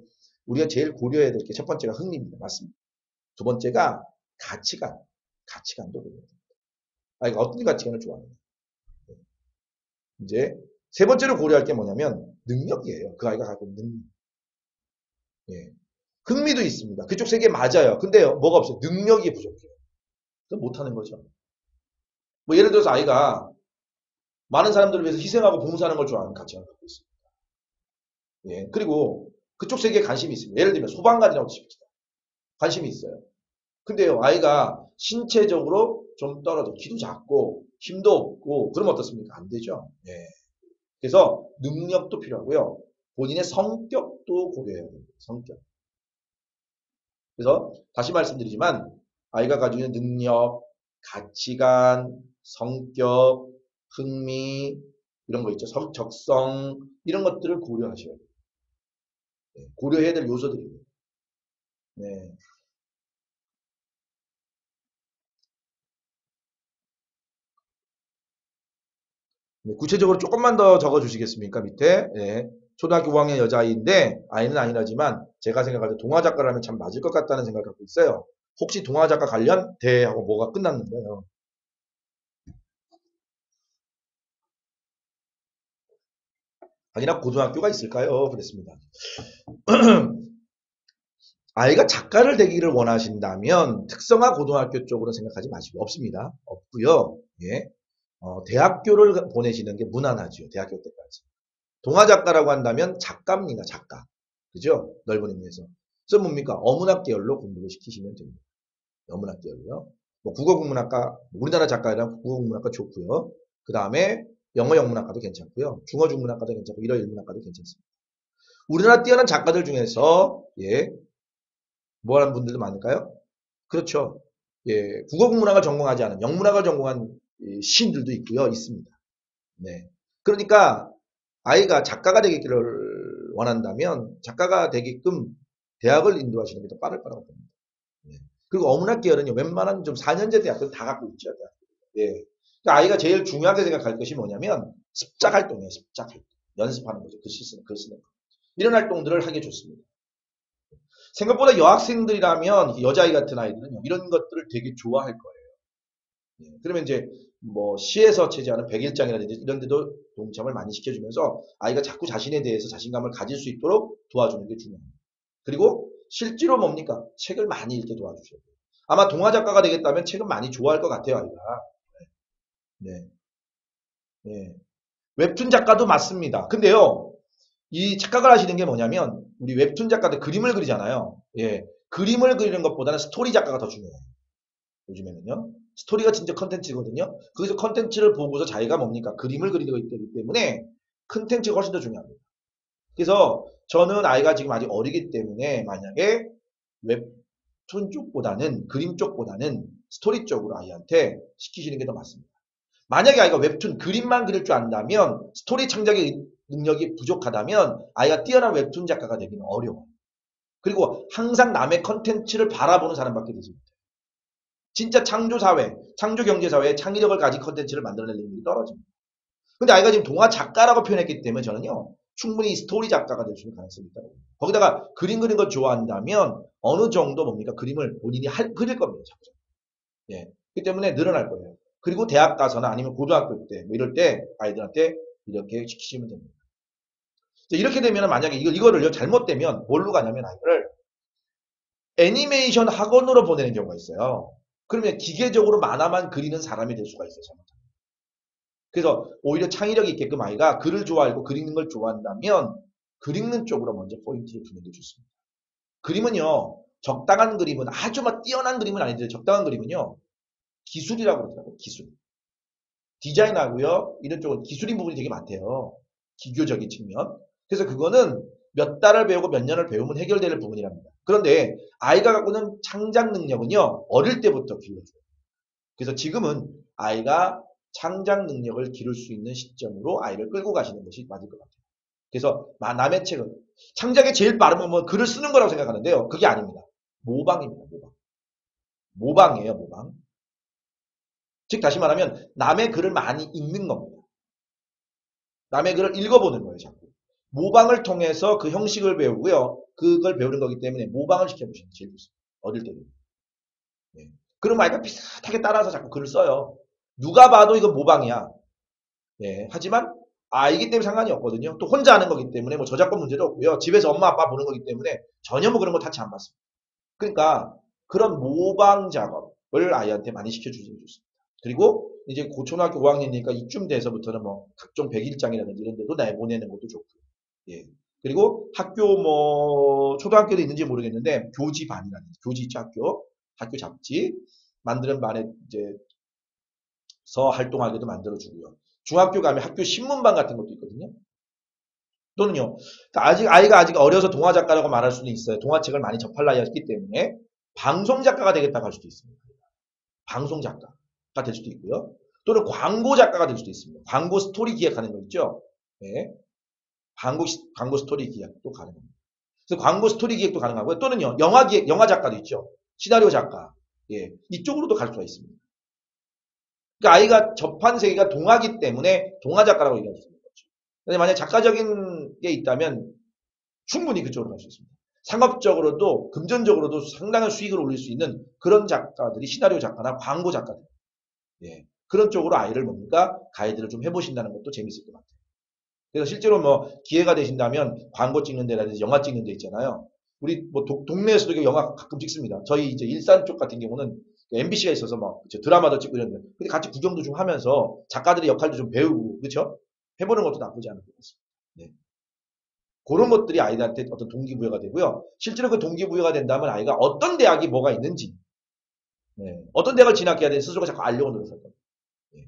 우리가 제일 고려해야 될 게 첫 번째가 흥미입니다. 맞습니다. 두 번째가 가치관도 고려해야 됩니다. 아이가 어떤 가치관을 좋아하느냐. 이제 세 번째로 고려할 게 뭐냐면 능력이에요. 그 아이가 갖고 있는 능력. 예. 흥미도 있습니다. 그쪽 세계 맞아요. 근데요, 뭐가 없어요? 능력이 부족해요. 그럼 못하는 거죠. 뭐 예를 들어서 아이가 많은 사람들을 위해서 희생하고 봉사하는 걸 좋아하는 가치관을 갖고 있습니다. 예. 그리고 그쪽 세계에 관심이 있습니다. 예를 들면 소방관이라고 칩시다. 관심이 있어요. 근데요, 아이가 신체적으로 좀 떨어져, 키도 작고 힘도 없고 그러면 어떻습니까? 안 되죠. 예. 그래서 능력도 필요하고요. 본인의 성격도 고려해야 됩니다. 성격. 그래서 다시 말씀드리지만 아이가 가지고 있는 능력, 가치관, 성격, 흥미 이런 거 있죠. 적성 이런 것들을 고려하셔야 돼요. 네, 고려해야 될 요소들입니다. 네. 네, 구체적으로 조금만 더 적어 주시겠습니까? 밑에. 네. 초등학교 5학년 여자아이인데 아이는 아니라지만 제가 생각할 때 동화 작가라면 참 맞을 것 같다는 생각을 갖고 있어요. 혹시 동화 작가 관련 대하고 뭐가 끝났는데요. 아니나 고등학교가 있을까요? 그랬습니다. 아이가 작가를 되기를 원하신다면 특성화 고등학교 쪽으로 생각하지 마시고 없습니다. 없고요. 예. 대학교를 보내시는 게 무난하죠. 대학교 때까지. 동화 작가라고 한다면 작가입니다. 작가. 그죠? 넓은 의미에서. 그래서 뭡니까? 어문학 계열로 공부를 시키시면 됩니다. 어문학 계열로요. 뭐 국어국문학과, 우리나라 작가이랑 국어국문학과 좋고요. 그 다음에 영어 영문학과도 괜찮고요. 중어 중문학과도 괜찮고 일어 일문학과도 괜찮습니다. 우리나라 뛰어난 작가들 중에서 예, 뭐 하는 분들도 많을까요? 그렇죠. 예, 국어국문학을 전공하지 않은 영문학을 전공한 시인들도 있고요. 있습니다. 네. 그러니까 아이가 작가가 되기를 원한다면 작가가 되게끔 대학을 인도하시는 게 더 빠를 거라고 봅니다. 네. 그리고 어문학 계열은요, 웬만한 좀 4년제 대학들 다 갖고 있죠. 대학. 예. 그러니까 아이가 제일 중요하게 생각할 것이 뭐냐면 습작 활동이에요. 습작 활동. 연습하는 거죠. 글씨 쓰는, 글 쓰는 거. 이런 활동들을 하기 좋습니다. 생각보다 여학생들이라면 여자아이 같은 아이들은 이런 것들을 되게 좋아할 거예요. 예, 그러면 이제 뭐 시에서 체제하는 백일장이라든지 이런 데도 동참을 많이 시켜주면서 아이가 자꾸 자신에 대해서 자신감을 가질 수 있도록 도와주는 게 중요합니다. 그리고 실제로 뭡니까? 책을 많이 읽게 도와주셔야 돼요. 아마 동화 작가가 되겠다면 책은 많이 좋아할 것 같아요, 아이가. 네. 네. 웹툰 작가도 맞습니다. 근데요, 이 착각을 하시는 게 뭐냐면 우리 웹툰 작가들 그림을 그리잖아요. 예. 그림을 그리는 것보다는 스토리 작가가 더 중요해요. 요즘에는요. 스토리가 진짜 컨텐츠거든요. 거기서 컨텐츠를 보고서 자기가 뭡니까? 그림을 그리는 거기 때문에 컨텐츠가 훨씬 더 중요합니다. 그래서 저는 아이가 지금 아직 어리기 때문에 만약에 웹툰 쪽보다는 그림 쪽보다는 스토리 쪽으로 아이한테 시키시는 게 더 맞습니다. 만약에 아이가 웹툰 그림만 그릴 줄 안다면 스토리 창작의 능력이 부족하다면 아이가 뛰어난 웹툰 작가가 되기는 어려워요. 그리고 항상 남의 컨텐츠를 바라보는 사람밖에 되지 못해요. 진짜 창조사회, 창조경제사회에 창의력을 가진 컨텐츠를 만들어낼 능력이 떨어집니다. 근데 아이가 지금 동화 작가라고 표현했기 때문에 저는요, 충분히 스토리 작가가 될 수 있는 가능성이 있다고 봅니다. 거기다가 그림 그리는 걸 좋아한다면 어느 정도 뭡니까? 그림을 본인이 그릴 겁니다. 자꾸. 예. 그렇기 때문에 늘어날 거예요. 그리고 대학 가서나 아니면 고등학교 때, 뭐 이럴 때 아이들한테 이렇게 시키시면 됩니다. 이렇게 되면 만약에 이거를요, 잘못되면 뭘로 가냐면 아이를 애니메이션 학원으로 보내는 경우가 있어요. 그러면 기계적으로 만화만 그리는 사람이 될 수가 있어요. 잘못하면. 그래서 오히려 창의력이 있게끔 아이가 글을 좋아하고 그리는 걸 좋아한다면 그리는 쪽으로 먼저 포인트를 두는 게 좋습니다. 그림은요, 적당한 그림은 아주 막 뛰어난 그림은 아닌데 적당한 그림은요, 기술이라고 그러더라고요. 기술. 디자인하고요, 이런 쪽은 기술인 부분이 되게 많대요. 기교적인 측면. 그래서 그거는 몇 달을 배우고 몇 년을 배우면 해결될 부분이랍니다. 그런데 아이가 갖고 있는 창작 능력은요, 어릴 때부터 길러줘요. 그래서 지금은 아이가 창작 능력을 기를 수 있는 시점으로 아이를 끌고 가시는 것이 맞을 것 같아요. 그래서 남의 책은 창작에 제일 빠르면 뭐 글을 쓰는 거라고 생각하는데요. 그게 아닙니다. 모방입니다. 모방. 모방이에요. 모방. 즉 다시 말하면 남의 글을 많이 읽는 겁니다. 남의 글을 읽어보는 거예요. 자꾸. 모방을 통해서 그 형식을 배우고요. 그걸 배우는 거기 때문에 모방을 시켜보시는 게 제일 좋습니다. 어릴 때는. 네. 그럼 아이가 비슷하게 따라서 자꾸 글을 써요. 누가 봐도 이건 모방이야. 네. 하지만 아이기 때문에 상관이 없거든요. 또 혼자 하는 거기 때문에 뭐 저작권 문제도 없고요. 집에서 엄마 아빠 보는 거기 때문에 전혀 뭐 그런 거 타치 안 받습니다. 그러니까 그런 모방 작업을 아이한테 많이 시켜주시면 좋습니다. 그리고 이제 고초등학교 5학년이니까 이쯤 돼서부터는 뭐 각종 백일장이라든지 이런 데도 내보내는 것도 좋고요. 예. 그리고 학교 뭐 초등학교도 있는지 모르겠는데 교지반이라는 교지 있죠, 학교 잡지 만드는 반에 이제 서 활동하게도 만들어주고요. 중학교 가면 학교 신문반 같은 것도 있거든요. 또는요, 그러니까 아이가 아직 어려서 동화 작가라고 말할 수는 있어요. 동화책을 많이 접할 나이였기 때문에 방송 작가가 되겠다고 할 수도 있습니다. 방송 작가가 될 수도 있고요. 또는 광고 작가가 될 수도 있습니다. 광고 스토리 기획하는 거 있죠. 네. 광고 스토리 기획도 가능합니다. 그래서 광고 스토리 기획도 가능하고요. 또는요, 영화 기획, 영화 작가도 있죠. 시나리오 작가. 예. 이쪽으로도 갈 수가 있습니다. 그러니까 아이가 접한 세계가 동화기 때문에 동화 작가라고 얘기할 수 있는 거죠. 근데 만약 작가적인 게 있다면 충분히 그쪽으로 갈 수 있습니다. 상업적으로도 금전적으로도 상당한 수익을 올릴 수 있는 그런 작가들이 시나리오 작가나 광고 작가들. 예. 그런 쪽으로 아이를 뭡니까? 가이드를 좀 해보신다는 것도 재밌을 것 같아요. 그래서 실제로 뭐 기회가 되신다면 광고 찍는 데라든지 영화 찍는 데 있잖아요. 우리 뭐 동네에서도 영화 가끔 찍습니다. 저희 이제 일산 쪽 같은 경우는 MBC가 있어서 막 드라마도 찍고 이런데 근데 같이 구경도 좀 하면서 작가들의 역할도 좀 배우고 그렇죠? 해보는 것도 나쁘지 않을 것 같습니다. 네. 그런 것들이 아이들한테 어떤 동기부여가 되고요. 실제로 그 동기부여가 된다면 아이가 어떤 대학이 뭐가 있는지, 네. 어떤 대학을 진학해야 되는지 스스로가 자꾸 알려고 노력할 겁니다. 네.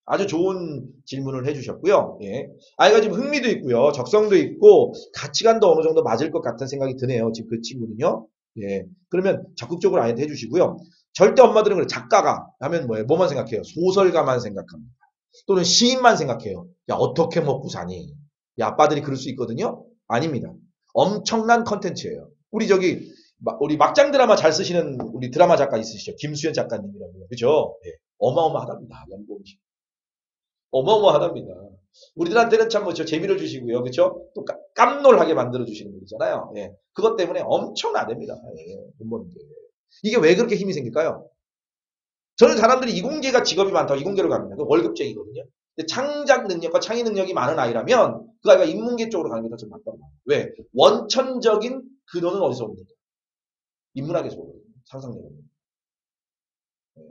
아주 좋은 질문을 해주셨고요. 예. 아이가 지금 흥미도 있고요. 적성도 있고 가치관도 어느 정도 맞을 것 같은 생각이 드네요. 지금 그 친구는요. 예. 그러면 적극적으로 아이한테 해주시고요. 절대 엄마들은 그래 작가가 하면 뭐예요? 뭐만 생각해요? 소설가만 생각합니다. 또는 시인만 생각해요. 야 어떻게 먹고 사니? 야 아빠들이 그럴 수 있거든요. 아닙니다. 엄청난 컨텐츠예요. 우리 막장 드라마 잘 쓰시는 우리 드라마 작가 있으시죠? 김수현 작가님이라고요. 그죠? 예. 어마어마하답니다. 연봉이. 어마어마하답니다. 우리들한테는 참 재미를 주시고요. 그렇죠? 또 깜놀하게 만들어 주시는 분이잖아요. 예. 그것 때문에 엄청나답니다. 예. 돈 버는 게. 이게 왜 그렇게 힘이 생길까요? 저는 사람들이 이공계가 직업이 많다고 이공계로 갑니다. 그 월급쟁이거든요. 근데 창작 능력과 창의 능력이 많은 아이라면 그 아이가 인문계 쪽으로 가는 게 더 좀 맞다고 봐요. 왜? 원천적인 근원은 어디서 옵니까? 인문학에서 오거든요. 상상력은. 예.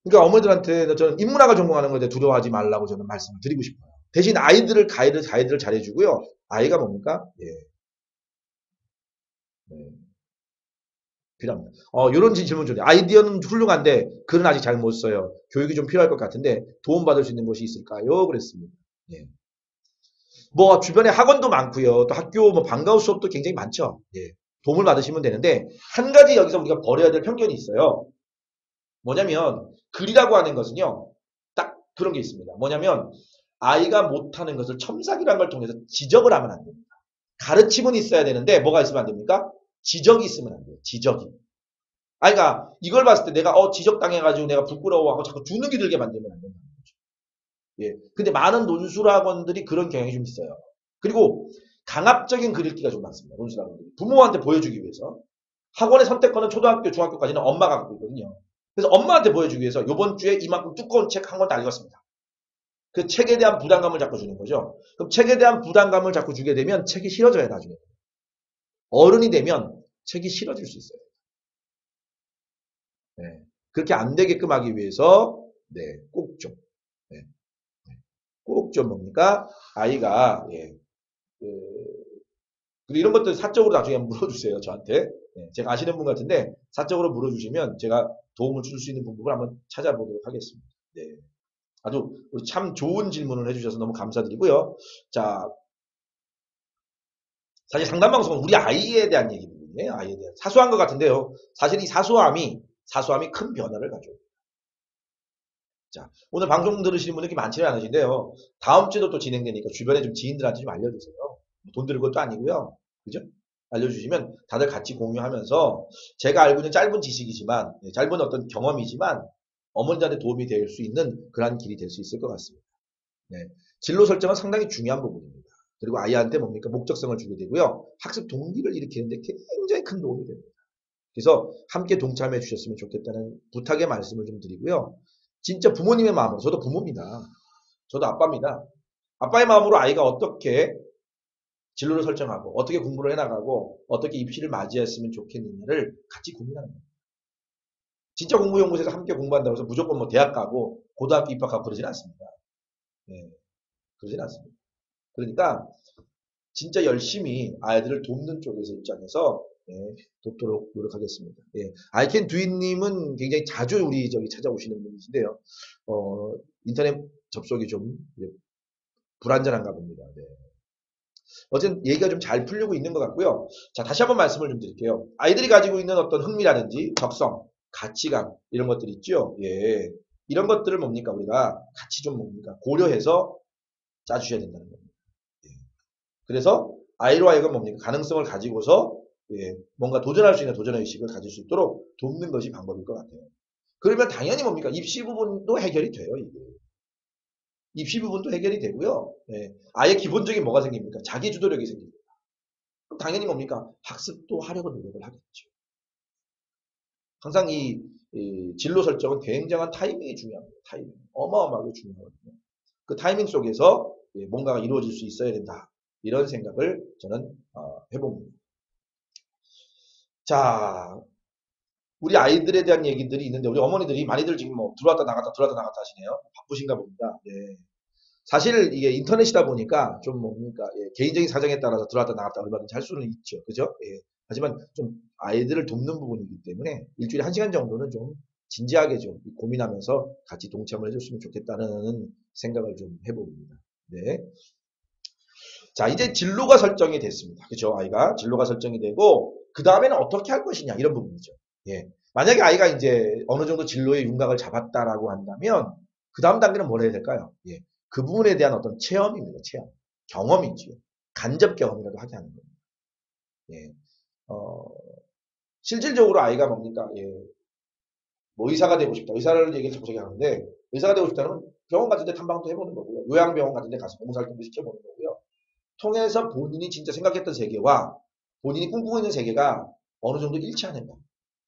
그러니까 어머니들한테 저는 인문학을 전공하는 것에 두려워하지 말라고 저는 말씀을 드리고 싶어요. 대신 아이들을 가이드를 잘해주고요. 아이가 뭡니까? 예. 네. 필요합니다. 이런 질문 좋네요. 아이디어는 훌륭한데 글은 아직 잘 못 써요. 교육이 좀 필요할 것 같은데 도움받을 수 있는 곳이 있을까요? 그랬습니다. 예. 뭐 주변에 학원도 많고요. 또 학교 뭐 방과후 수업도 굉장히 많죠. 예. 도움을 받으시면 되는데 한 가지 여기서 우리가 버려야 될 편견이 있어요. 뭐냐면 글이라고 하는 것은요. 딱 그런 게 있습니다. 뭐냐면 아이가 못하는 것을 첨삭이라는 걸 통해서 지적을 하면 안 됩니다. 가르침은 있어야 되는데 뭐가 있으면 안 됩니까? 지적이 있으면 안 돼요. 지적이. 그러니까 이걸 봤을 때 내가 지적당해가지고 내가 부끄러워하고 자꾸 주눅이 들게 만들면 안 된다는 거죠. 예. 근데 많은 논술학원들이 그런 경향이 좀 있어요. 그리고 강압적인 글읽기가 좀 많습니다. 논술학원들이. 부모한테 보여주기 위해서. 학원의 선택권은 초등학교, 중학교까지는 엄마가 갖고 있거든요. 그래서 엄마한테 보여주기 위해서 이번 주에 이만큼 두꺼운 책 한 권 다 읽었습니다. 그 책에 대한 부담감을 자꾸 주는 거죠. 그럼 책에 대한 부담감을 자꾸 주게 되면 책이 싫어져요, 나중에. 어른이 되면 책이 싫어질 수 있어요. 네. 그렇게 안 되게끔 하기 위해서, 네, 꼭 좀, 네, 꼭 좀 뭡니까? 아이가, 예, 그, 그리고 이런 것들 사적으로 나중에 물어주세요, 저한테. 네, 제가 아시는 분 같은데, 사적으로 물어주시면 제가 도움을 줄 수 있는 방법을 한번 찾아보도록 하겠습니다. 네. 아주 참 좋은 질문을 해주셔서 너무 감사드리고요. 자, 사실 상담방송은 우리 아이에 대한 얘기거든요. 아이에 대한. 사소한 것 같은데요. 사실 이 사소함이 큰 변화를 가져옵니다. 자, 오늘 방송 들으시는 분들이 많지는 않으신데요. 다음 주도 또 진행되니까 주변에 좀 지인들한테 좀 알려주세요. 돈 드는 것도 아니고요. 그죠? 알려주시면 다들 같이 공유하면서 제가 알고 있는 짧은 지식이지만, 짧은 어떤 경험이지만 어머니들한테 도움이 될 수 있는 그러한 길이 될 수 있을 것 같습니다. 네. 진로 설정은 상당히 중요한 부분입니다. 그리고 아이한테 뭡니까? 목적성을 주게 되고요. 학습 동기를 일으키는데 굉장히 큰 도움이 됩니다. 그래서 함께 동참해 주셨으면 좋겠다는 부탁의 말씀을 좀 드리고요. 진짜 부모님의 마음으로, 저도 부모입니다. 저도 아빠입니다. 아빠의 마음으로 아이가 어떻게 진로를 설정하고, 어떻게 공부를 해나가고, 어떻게 입시를 맞이했으면 좋겠느냐를 같이 고민하는 거예요. 진짜 공부연구소에서 함께 공부한다고 해서 무조건 뭐 대학 가고, 고등학교 입학하고 그러진 않습니다. 네, 그러진 않습니다. 그러니까 진짜 열심히 아이들을 돕는 쪽에서 입장에서 예, 돕도록 노력하겠습니다. 예, 아이캔 두인님은 굉장히 자주 우리 저기 찾아오시는 분이신데요. 인터넷 접속이 좀 불안전한가 봅니다. 네. 어쨌든 얘기가 좀 잘 풀리고 있는 것 같고요. 자, 다시 한번 말씀을 좀 드릴게요. 아이들이 가지고 있는 어떤 흥미라든지 적성, 가치관 이런 것들이 있죠. 예, 이런 것들을 뭡니까 우리가 같이 좀 뭡니까 고려해서 짜주셔야 된다는 겁니다. 예. 그래서 아이로 하여금 뭡니까? 가능성을 가지고서 예, 뭔가 도전할 수 있는 도전의식을 가질 수 있도록 돕는 것이 방법일 것 같아요. 그러면 당연히 뭡니까? 입시 부분도 해결이 돼요, 이게. 입시 부분도 해결이 되고요. 예, 아예 기본적인 뭐가 생깁니까? 자기 주도력이 생깁니다. 그럼 당연히 뭡니까? 학습도 하려고 노력을 하겠죠. 항상 이 진로 설정은 굉장한 타이밍이 중요합니다. 타이밍. 어마어마하게 중요하거든요. 그 타이밍 속에서 예, 뭔가가 이루어질 수 있어야 된다. 이런 생각을 저는 해봅니다. 자, 우리 아이들에 대한 얘기들이 있는데 우리 어머니들이 많이들 지금 뭐 들어왔다 나갔다 하시네요. 바쁘신가 봅니다. 예. 사실 이게 인터넷이다 보니까 좀 뭡니까 예, 개인적인 사정에 따라서 들어왔다 나갔다 얼마든지 할 수는 있죠. 그죠? 예. 하지만 좀 아이들을 돕는 부분이기 때문에 일주일에 1시간 정도는 좀 진지하게 좀 고민하면서 같이 동참을 해줬으면 좋겠다는 생각을 좀 해봅니다. 네. 자, 이제 진로가 설정이 됐습니다. 그죠? 아이가 진로가 설정이 되고, 그 다음에는 어떻게 할 것이냐, 이런 부분이죠. 예. 만약에 아이가 이제 어느 정도 진로의 윤곽을 잡았다라고 한다면, 그 다음 단계는 뭘 해야 될까요? 예. 그 부분에 대한 어떤 체험입니다, 체험. 경험이지요. 간접 경험이라도 하게 하는 겁니다. 예. 어, 실질적으로 아이가 뭡니까? 예. 뭐 의사가 되고 싶다. 의사를 얘기를 자꾸 하는데, 의사가 되고 싶다면 병원 같은 데 탐방도 해보는 거고요. 요양병원 같은 데 가서 봉사활동도 시켜보는 거고요. 통해서 본인이 진짜 생각했던 세계와 본인이 꿈꾸고 있는 세계가 어느 정도 일치하는가.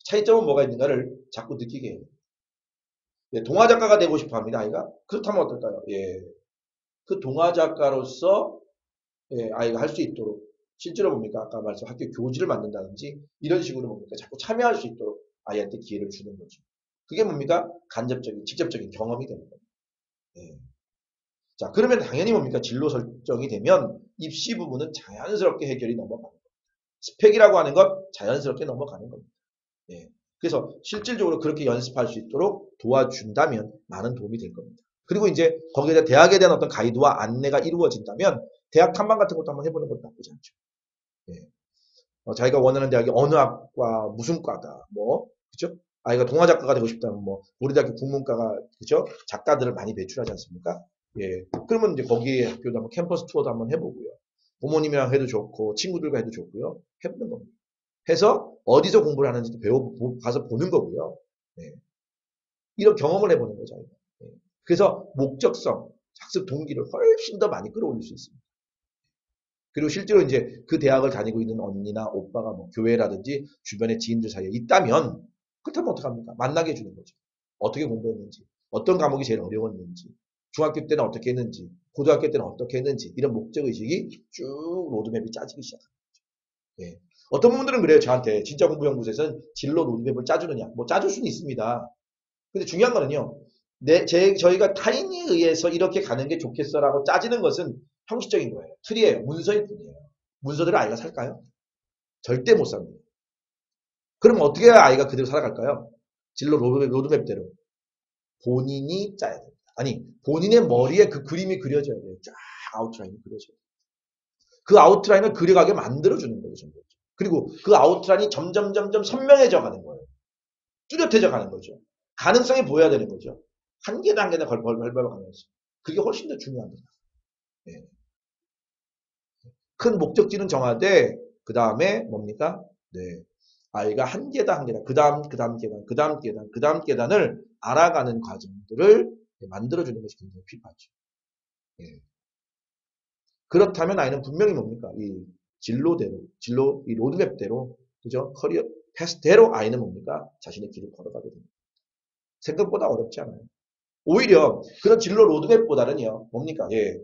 차이점은 뭐가 있는가를 자꾸 느끼게 해요. 예, 동화 작가가 되고 싶어 합니다, 아이가. 그렇다면 어떨까요? 예. 그 동화 작가로서 예, 아이가 할 수 있도록 실제로 뭡니까? 아까 말씀 학교 교지를 만든다든지 이런 식으로 뭡니까? 자꾸 참여할 수 있도록 아이한테 기회를 주는 거죠. 그게 뭡니까? 간접적인, 직접적인 경험이 되는 겁니다. 예. 자, 그러면 당연히 뭡니까? 진로 설정이 되면 입시 부분은 자연스럽게 해결이 넘어가는 겁니다. 스펙이라고 하는 것 자연스럽게 넘어가는 겁니다. 예. 그래서 실질적으로 그렇게 연습할 수 있도록 도와준다면 많은 도움이 될 겁니다. 그리고 이제 거기에 대학에 대한 어떤 가이드와 안내가 이루어진다면 대학 탐방 같은 것도 한번 해보는 것도 나쁘지 않죠. 예. 자기가 원하는 대학이 어느 학과 무슨 과다 뭐 그죠? 아이가 동화 작가가 되고 싶다면 뭐 고려대학교 국문과가 그죠? 작가들을 많이 배출하지 않습니까? 예. 그러면 이제 거기에 학교도 한번 캠퍼스 투어도 한번 해보고요. 부모님이랑 해도 좋고 친구들과 해도 좋고요. 해보는 겁니다. 해서 어디서 공부를 하는지도 가서 보는 거고요. 예. 이런 경험을 해보는 거죠. 예. 그래서 목적성, 학습 동기를 훨씬 더 많이 끌어올릴 수 있습니다. 그리고 실제로 이제 그 대학을 다니고 있는 언니나 오빠가 뭐 교회라든지 주변의 지인들 사이에 있다면 그렇다면 어떡합니까? 만나게 해주는 거죠. 어떻게 공부했는지, 어떤 과목이 제일 어려웠는지, 중학교 때는 어떻게 했는지, 고등학교 때는 어떻게 했는지 이런 목적의식이 쭉 로드맵이 짜지기 시작합니다. 예. 어떤 분들은 그래요. 저한테 진짜 공부연구소에서는 진로 로드맵을 짜주느냐. 뭐 짜줄 수는 있습니다. 근데 중요한 거는요. 저희가 타인에 의해서 이렇게 가는 게 좋겠어라고 짜지는 것은 형식적인 거예요. 틀이에요. 문서일 뿐이에요. 문서대로 아이가 살까요? 절대 못 삽니다. 그럼 어떻게 해야 아이가 그대로 살아갈까요? 진로 로드맵대로 본인이 짜야 됩니다. 아니, 본인의 머리에 그 그림이 그려져야 돼요. 쫙 아웃라인이 그려져야 돼요. 그 아웃라인을 그려가게 만들어주는 거예요. 전부. 그리고 그 아웃라인이 점점 선명해져 가는 거예요. 뚜렷해져 가는 거죠. 가능성이 보여야 되는 거죠. 한 계단 한 계단 밟아가면서. 그게 훨씬 더 중요합니다. 예. 큰 목적지는 정하되 그 다음에 뭡니까? 네. 아이가 한 계단 한 계단, 그 다음 계단, 그 다음 계단, 그 다음 계단을 알아가는 과정들을 만들어주는 것이 굉장히 필요하죠. 예. 그렇다면 아이는 분명히 뭡니까? 이 진로대로, 이 로드맵대로, 그죠? 커리어 패스대로 아이는 뭡니까? 자신의 길을 걸어가게 됩니다. 생각보다 어렵지 않아요. 오히려 그런 진로 로드맵보다는요, 뭡니까? 예.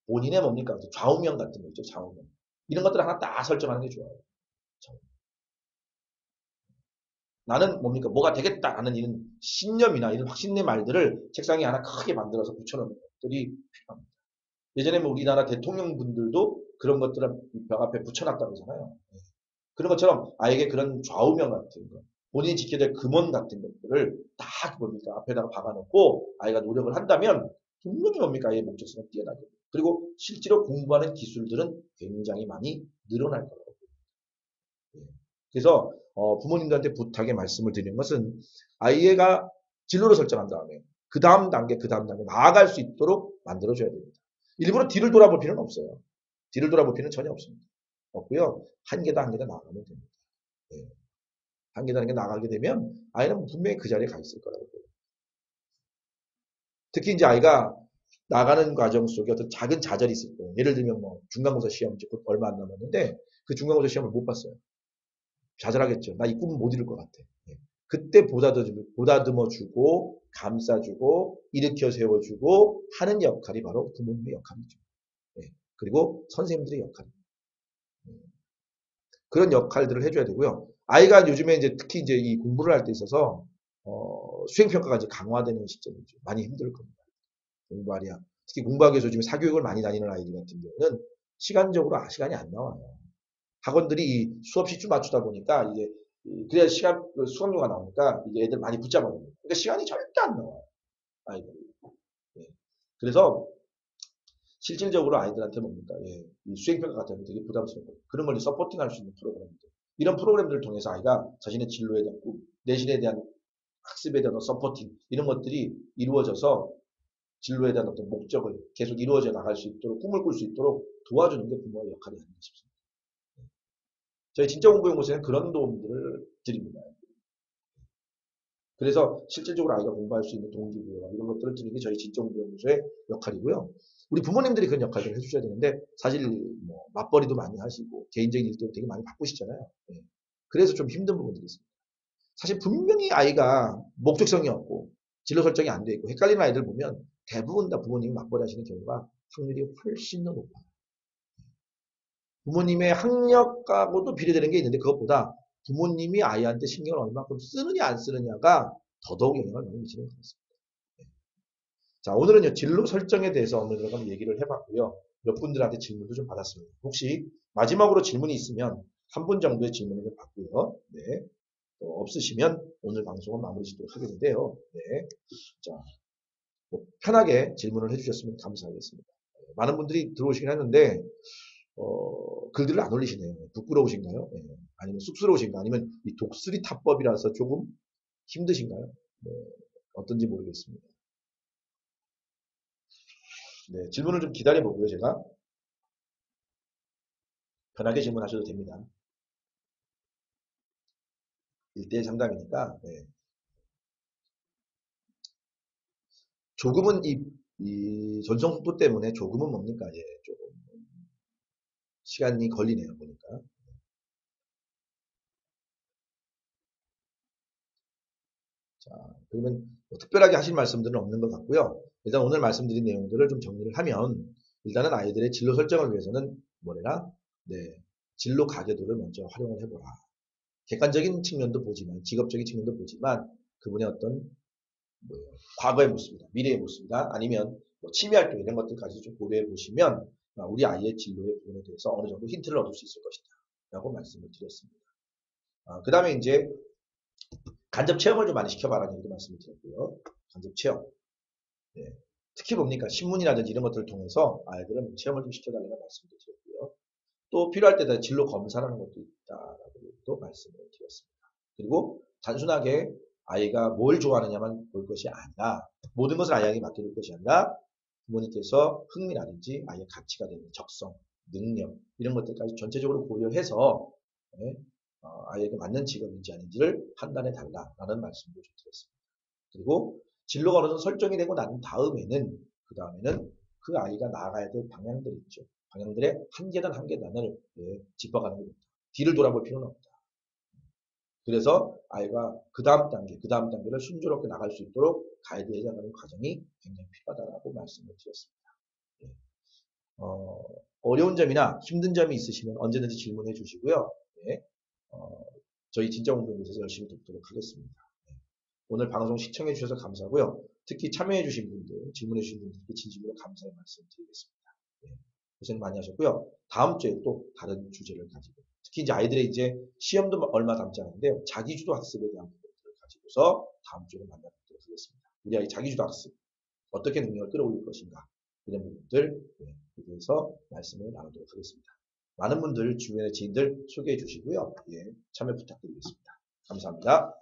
본인의 뭡니까? 좌우명 같은 거 있죠, 좌우명. 이런 것들을 하나 딱 설정하는 게 좋아요. 나는 뭡니까? 뭐가 되겠다라는 이런 신념이나 이런 확신의 말들을 책상에 하나 크게 만들어서 붙여놓는 것들이 필요합니다. 예전에 뭐 우리나라 대통령분들도 그런 것들을 벽 앞에 붙여놨다고 하잖아요. 그런 것처럼 아이에게 그런 좌우명 같은 거, 본인이 지켜야 될 금원 같은 것들을 딱 뭡니까? 앞에다가 박아놓고 아이가 노력을 한다면 분명히 뭡니까? 아이의 목적성은 뛰어나게. 그리고 실제로 공부하는 기술들은 굉장히 많이 늘어날 거라고. 그래서 부모님들한테 부탁의 말씀을 드리는 것은 아이가 진로를 설정한 다음에 그 다음 단계, 그 다음 단계 나아갈 수 있도록 만들어줘야 됩니다. 일부러 뒤를 돌아볼 필요는 없어요. 뒤를 돌아볼 필요는 전혀 없습니다. 없고요. 한 계단 한 계단 나아가면 됩니다. 네. 한 계단 한 계단 나가게 되면 아이는 분명히 그 자리에 가 있을 거라고 보여요. 특히 이제 아이가 나가는 과정 속에 어떤 작은 좌절이 있을 거예요. 예를 들면 뭐 중간고사 시험 이제 얼마 안 남았는데 그 중간고사 시험을 못 봤어요. 좌절하겠죠. 나 이 꿈은 못 이룰 것 같아. 예. 그때 보다듬어주고, 감싸주고, 일으켜 세워주고 하는 역할이 바로 부모님의 역할이죠. 예. 그리고 선생님들의 역할입니다. 그런 역할들을 해줘야 되고요. 아이가 요즘에 이제 특히 이제 이 공부를 할 때 있어서 수행평가가 이제 강화되는 시점이죠. 많이 힘들 겁니다. 공부하랴. 특히 공부하기 위해서 요즘에 사교육을 많이 다니는 아이들 같은 경우는 시간적으로 시간이 안 나와요. 학원들이 이 수업 시주 맞추다 보니까 이게 그래야 수강료가 나오니까 이게 애들 많이 붙잡아요. 그러니까 시간이 절대 안 나와요. 아이들. 예. 그래서 실질적으로 아이들한테 뭡니까? 예. 이 수행평가 같은 게 되게 부담스럽고 그런 걸 서포팅할 수 있는 프로그램들. 이런 프로그램들을 통해서 아이가 자신의 진로에 대한 꿈, 내신에 대한 학습에 대한 서포팅 이런 것들이 이루어져서 진로에 대한 어떤 목적을 계속 이루어져 나갈 수 있도록 꿈을 꿀 수 있도록 도와주는 게 부모의 역할이 아닌가 싶습니다. 저희 진짜 공부연구소에는 그런 도움들을 드립니다. 그래서 실질적으로 아이가 공부할 수 있는 동기부여와 이런 것들을 드리는 게 저희 진짜 공부연구소의 역할이고요. 우리 부모님들이 그런 역할을 해주셔야 되는데 사실 뭐 맞벌이도 많이 하시고 개인적인 일도 되게 많이 바쁘시잖아요. 네. 그래서 좀 힘든 부분들이 있습니다. 사실 분명히 아이가 목적성이 없고 진로 설정이 안 돼 있고 헷갈리는 아이들 보면 대부분 다 부모님이 맞벌이 하시는 경우가 확률이 훨씬 더 높아요. 부모님의 학력하고도 비례되는 게 있는데 그것보다 부모님이 아이한테 신경을 얼마큼 쓰느냐 안 쓰느냐가 더더욱 영향을 많이 미치는 것 같습니다. 자, 오늘은요 진로 설정에 대해서 오늘 한번 얘기를 해봤고요. 몇 분들한테 질문도 좀 받았습니다. 혹시 마지막으로 질문이 있으면 한 분 정도의 질문을 좀 받고요. 네. 없으시면 오늘 방송은 마무리 짓도록 하겠는데요. 네. 자, 뭐 편하게 질문을 해주셨으면 감사하겠습니다. 많은 분들이 들어오시긴 했는데 글들을 안 올리시네요. 부끄러우신가요? 네. 아니면 쑥스러우신가? 아니면 이 독수리 타법이라서 조금 힘드신가요? 네, 어떤지 모르겠습니다. 네, 질문을 좀 기다려보고요, 제가. 편하게 질문하셔도 됩니다. 1대1 상담이니까, 네. 조금은 이 전송 속도 때문에 조금은 뭡니까? 예, 조금 시간이 걸리네요, 보니까. 자, 그러면 뭐 특별하게 하실 말씀들은 없는 것 같고요. 일단 오늘 말씀드린 내용들을 좀 정리를 하면, 일단은 아이들의 진로 설정을 위해서는 뭐래나? 네, 진로 가계도를 먼저 활용을 해보라. 객관적인 측면도 보지만, 직업적인 측면도 보지만, 그분의 어떤 뭐 과거의 모습이다, 미래의 모습이다, 아니면 뭐 취미활동 이런 것들까지 좀 고려해 보시면 우리 아이의 진로의 부분에 대해서 어느 정도 힌트를 얻을 수 있을 것이다 라고 말씀을 드렸습니다. 그 다음에 이제 간접 체험을 좀 많이 시켜봐라는 얘기도 말씀을 드렸고요. 간접 체험. 네. 특히 뭡니까? 신문이라든지 이런 것들을 통해서 아이들은 체험을 좀 시켜달라는 말씀을 드렸고요. 또 필요할 때는 진로 검사라는 것도 있다라고 말씀을 드렸습니다. 그리고 단순하게 아이가 뭘 좋아하느냐만 볼 것이 아니라 모든 것을 아이에게 맡겨둘 것이 아니라 부모님께서 흥미라든지 아이의 가치가 되는 적성, 능력 이런 것들까지 전체적으로 고려해서 네, 아이에게 맞는 직업인지 아닌지를 판단해 달라라는 말씀도 좀 드렸습니다. 그리고 진로가 어느 정도 설정이 되고 난 다음에는 그 아이가 나아가야 될 방향들이 있죠. 방향들의 한 계단 한 계단을 짚어가는 겁니다. 뒤를 돌아볼 필요는 없다. 그래서 아이가 그 다음 단계를 순조롭게 나갈 수 있도록 가이드해 나가는 과정이 굉장히 필요하다고 말씀을 드렸습니다. 예. 어려운 점이나 힘든 점이 있으시면 언제든지 질문해 주시고요. 예. 저희 진짜 공부에서 열심히 돕도록 하겠습니다. 예. 오늘 방송 시청해 주셔서 감사하고요. 특히 참여해 주신 분들, 질문해 주신 분들께 진심으로 감사의 말씀 드리겠습니다. 예. 고생 많이 하셨고요. 다음 주에 또 다른 주제를 가지고 특히 이제 아이들의 이제 시험도 얼마 남지 않은데요. 자기주도 학습에 대한 부분들을 가지고서 다음 주에 만나보도록 하겠습니다. 우리 아이 자기주도 학습 어떻게 능력을 끌어올릴 것인가 이런 부분들에 대해서 말씀을 나누도록 하겠습니다. 많은 분들 주변의 지인들 소개해 주시고요. 예, 참여 부탁드리겠습니다. 감사합니다.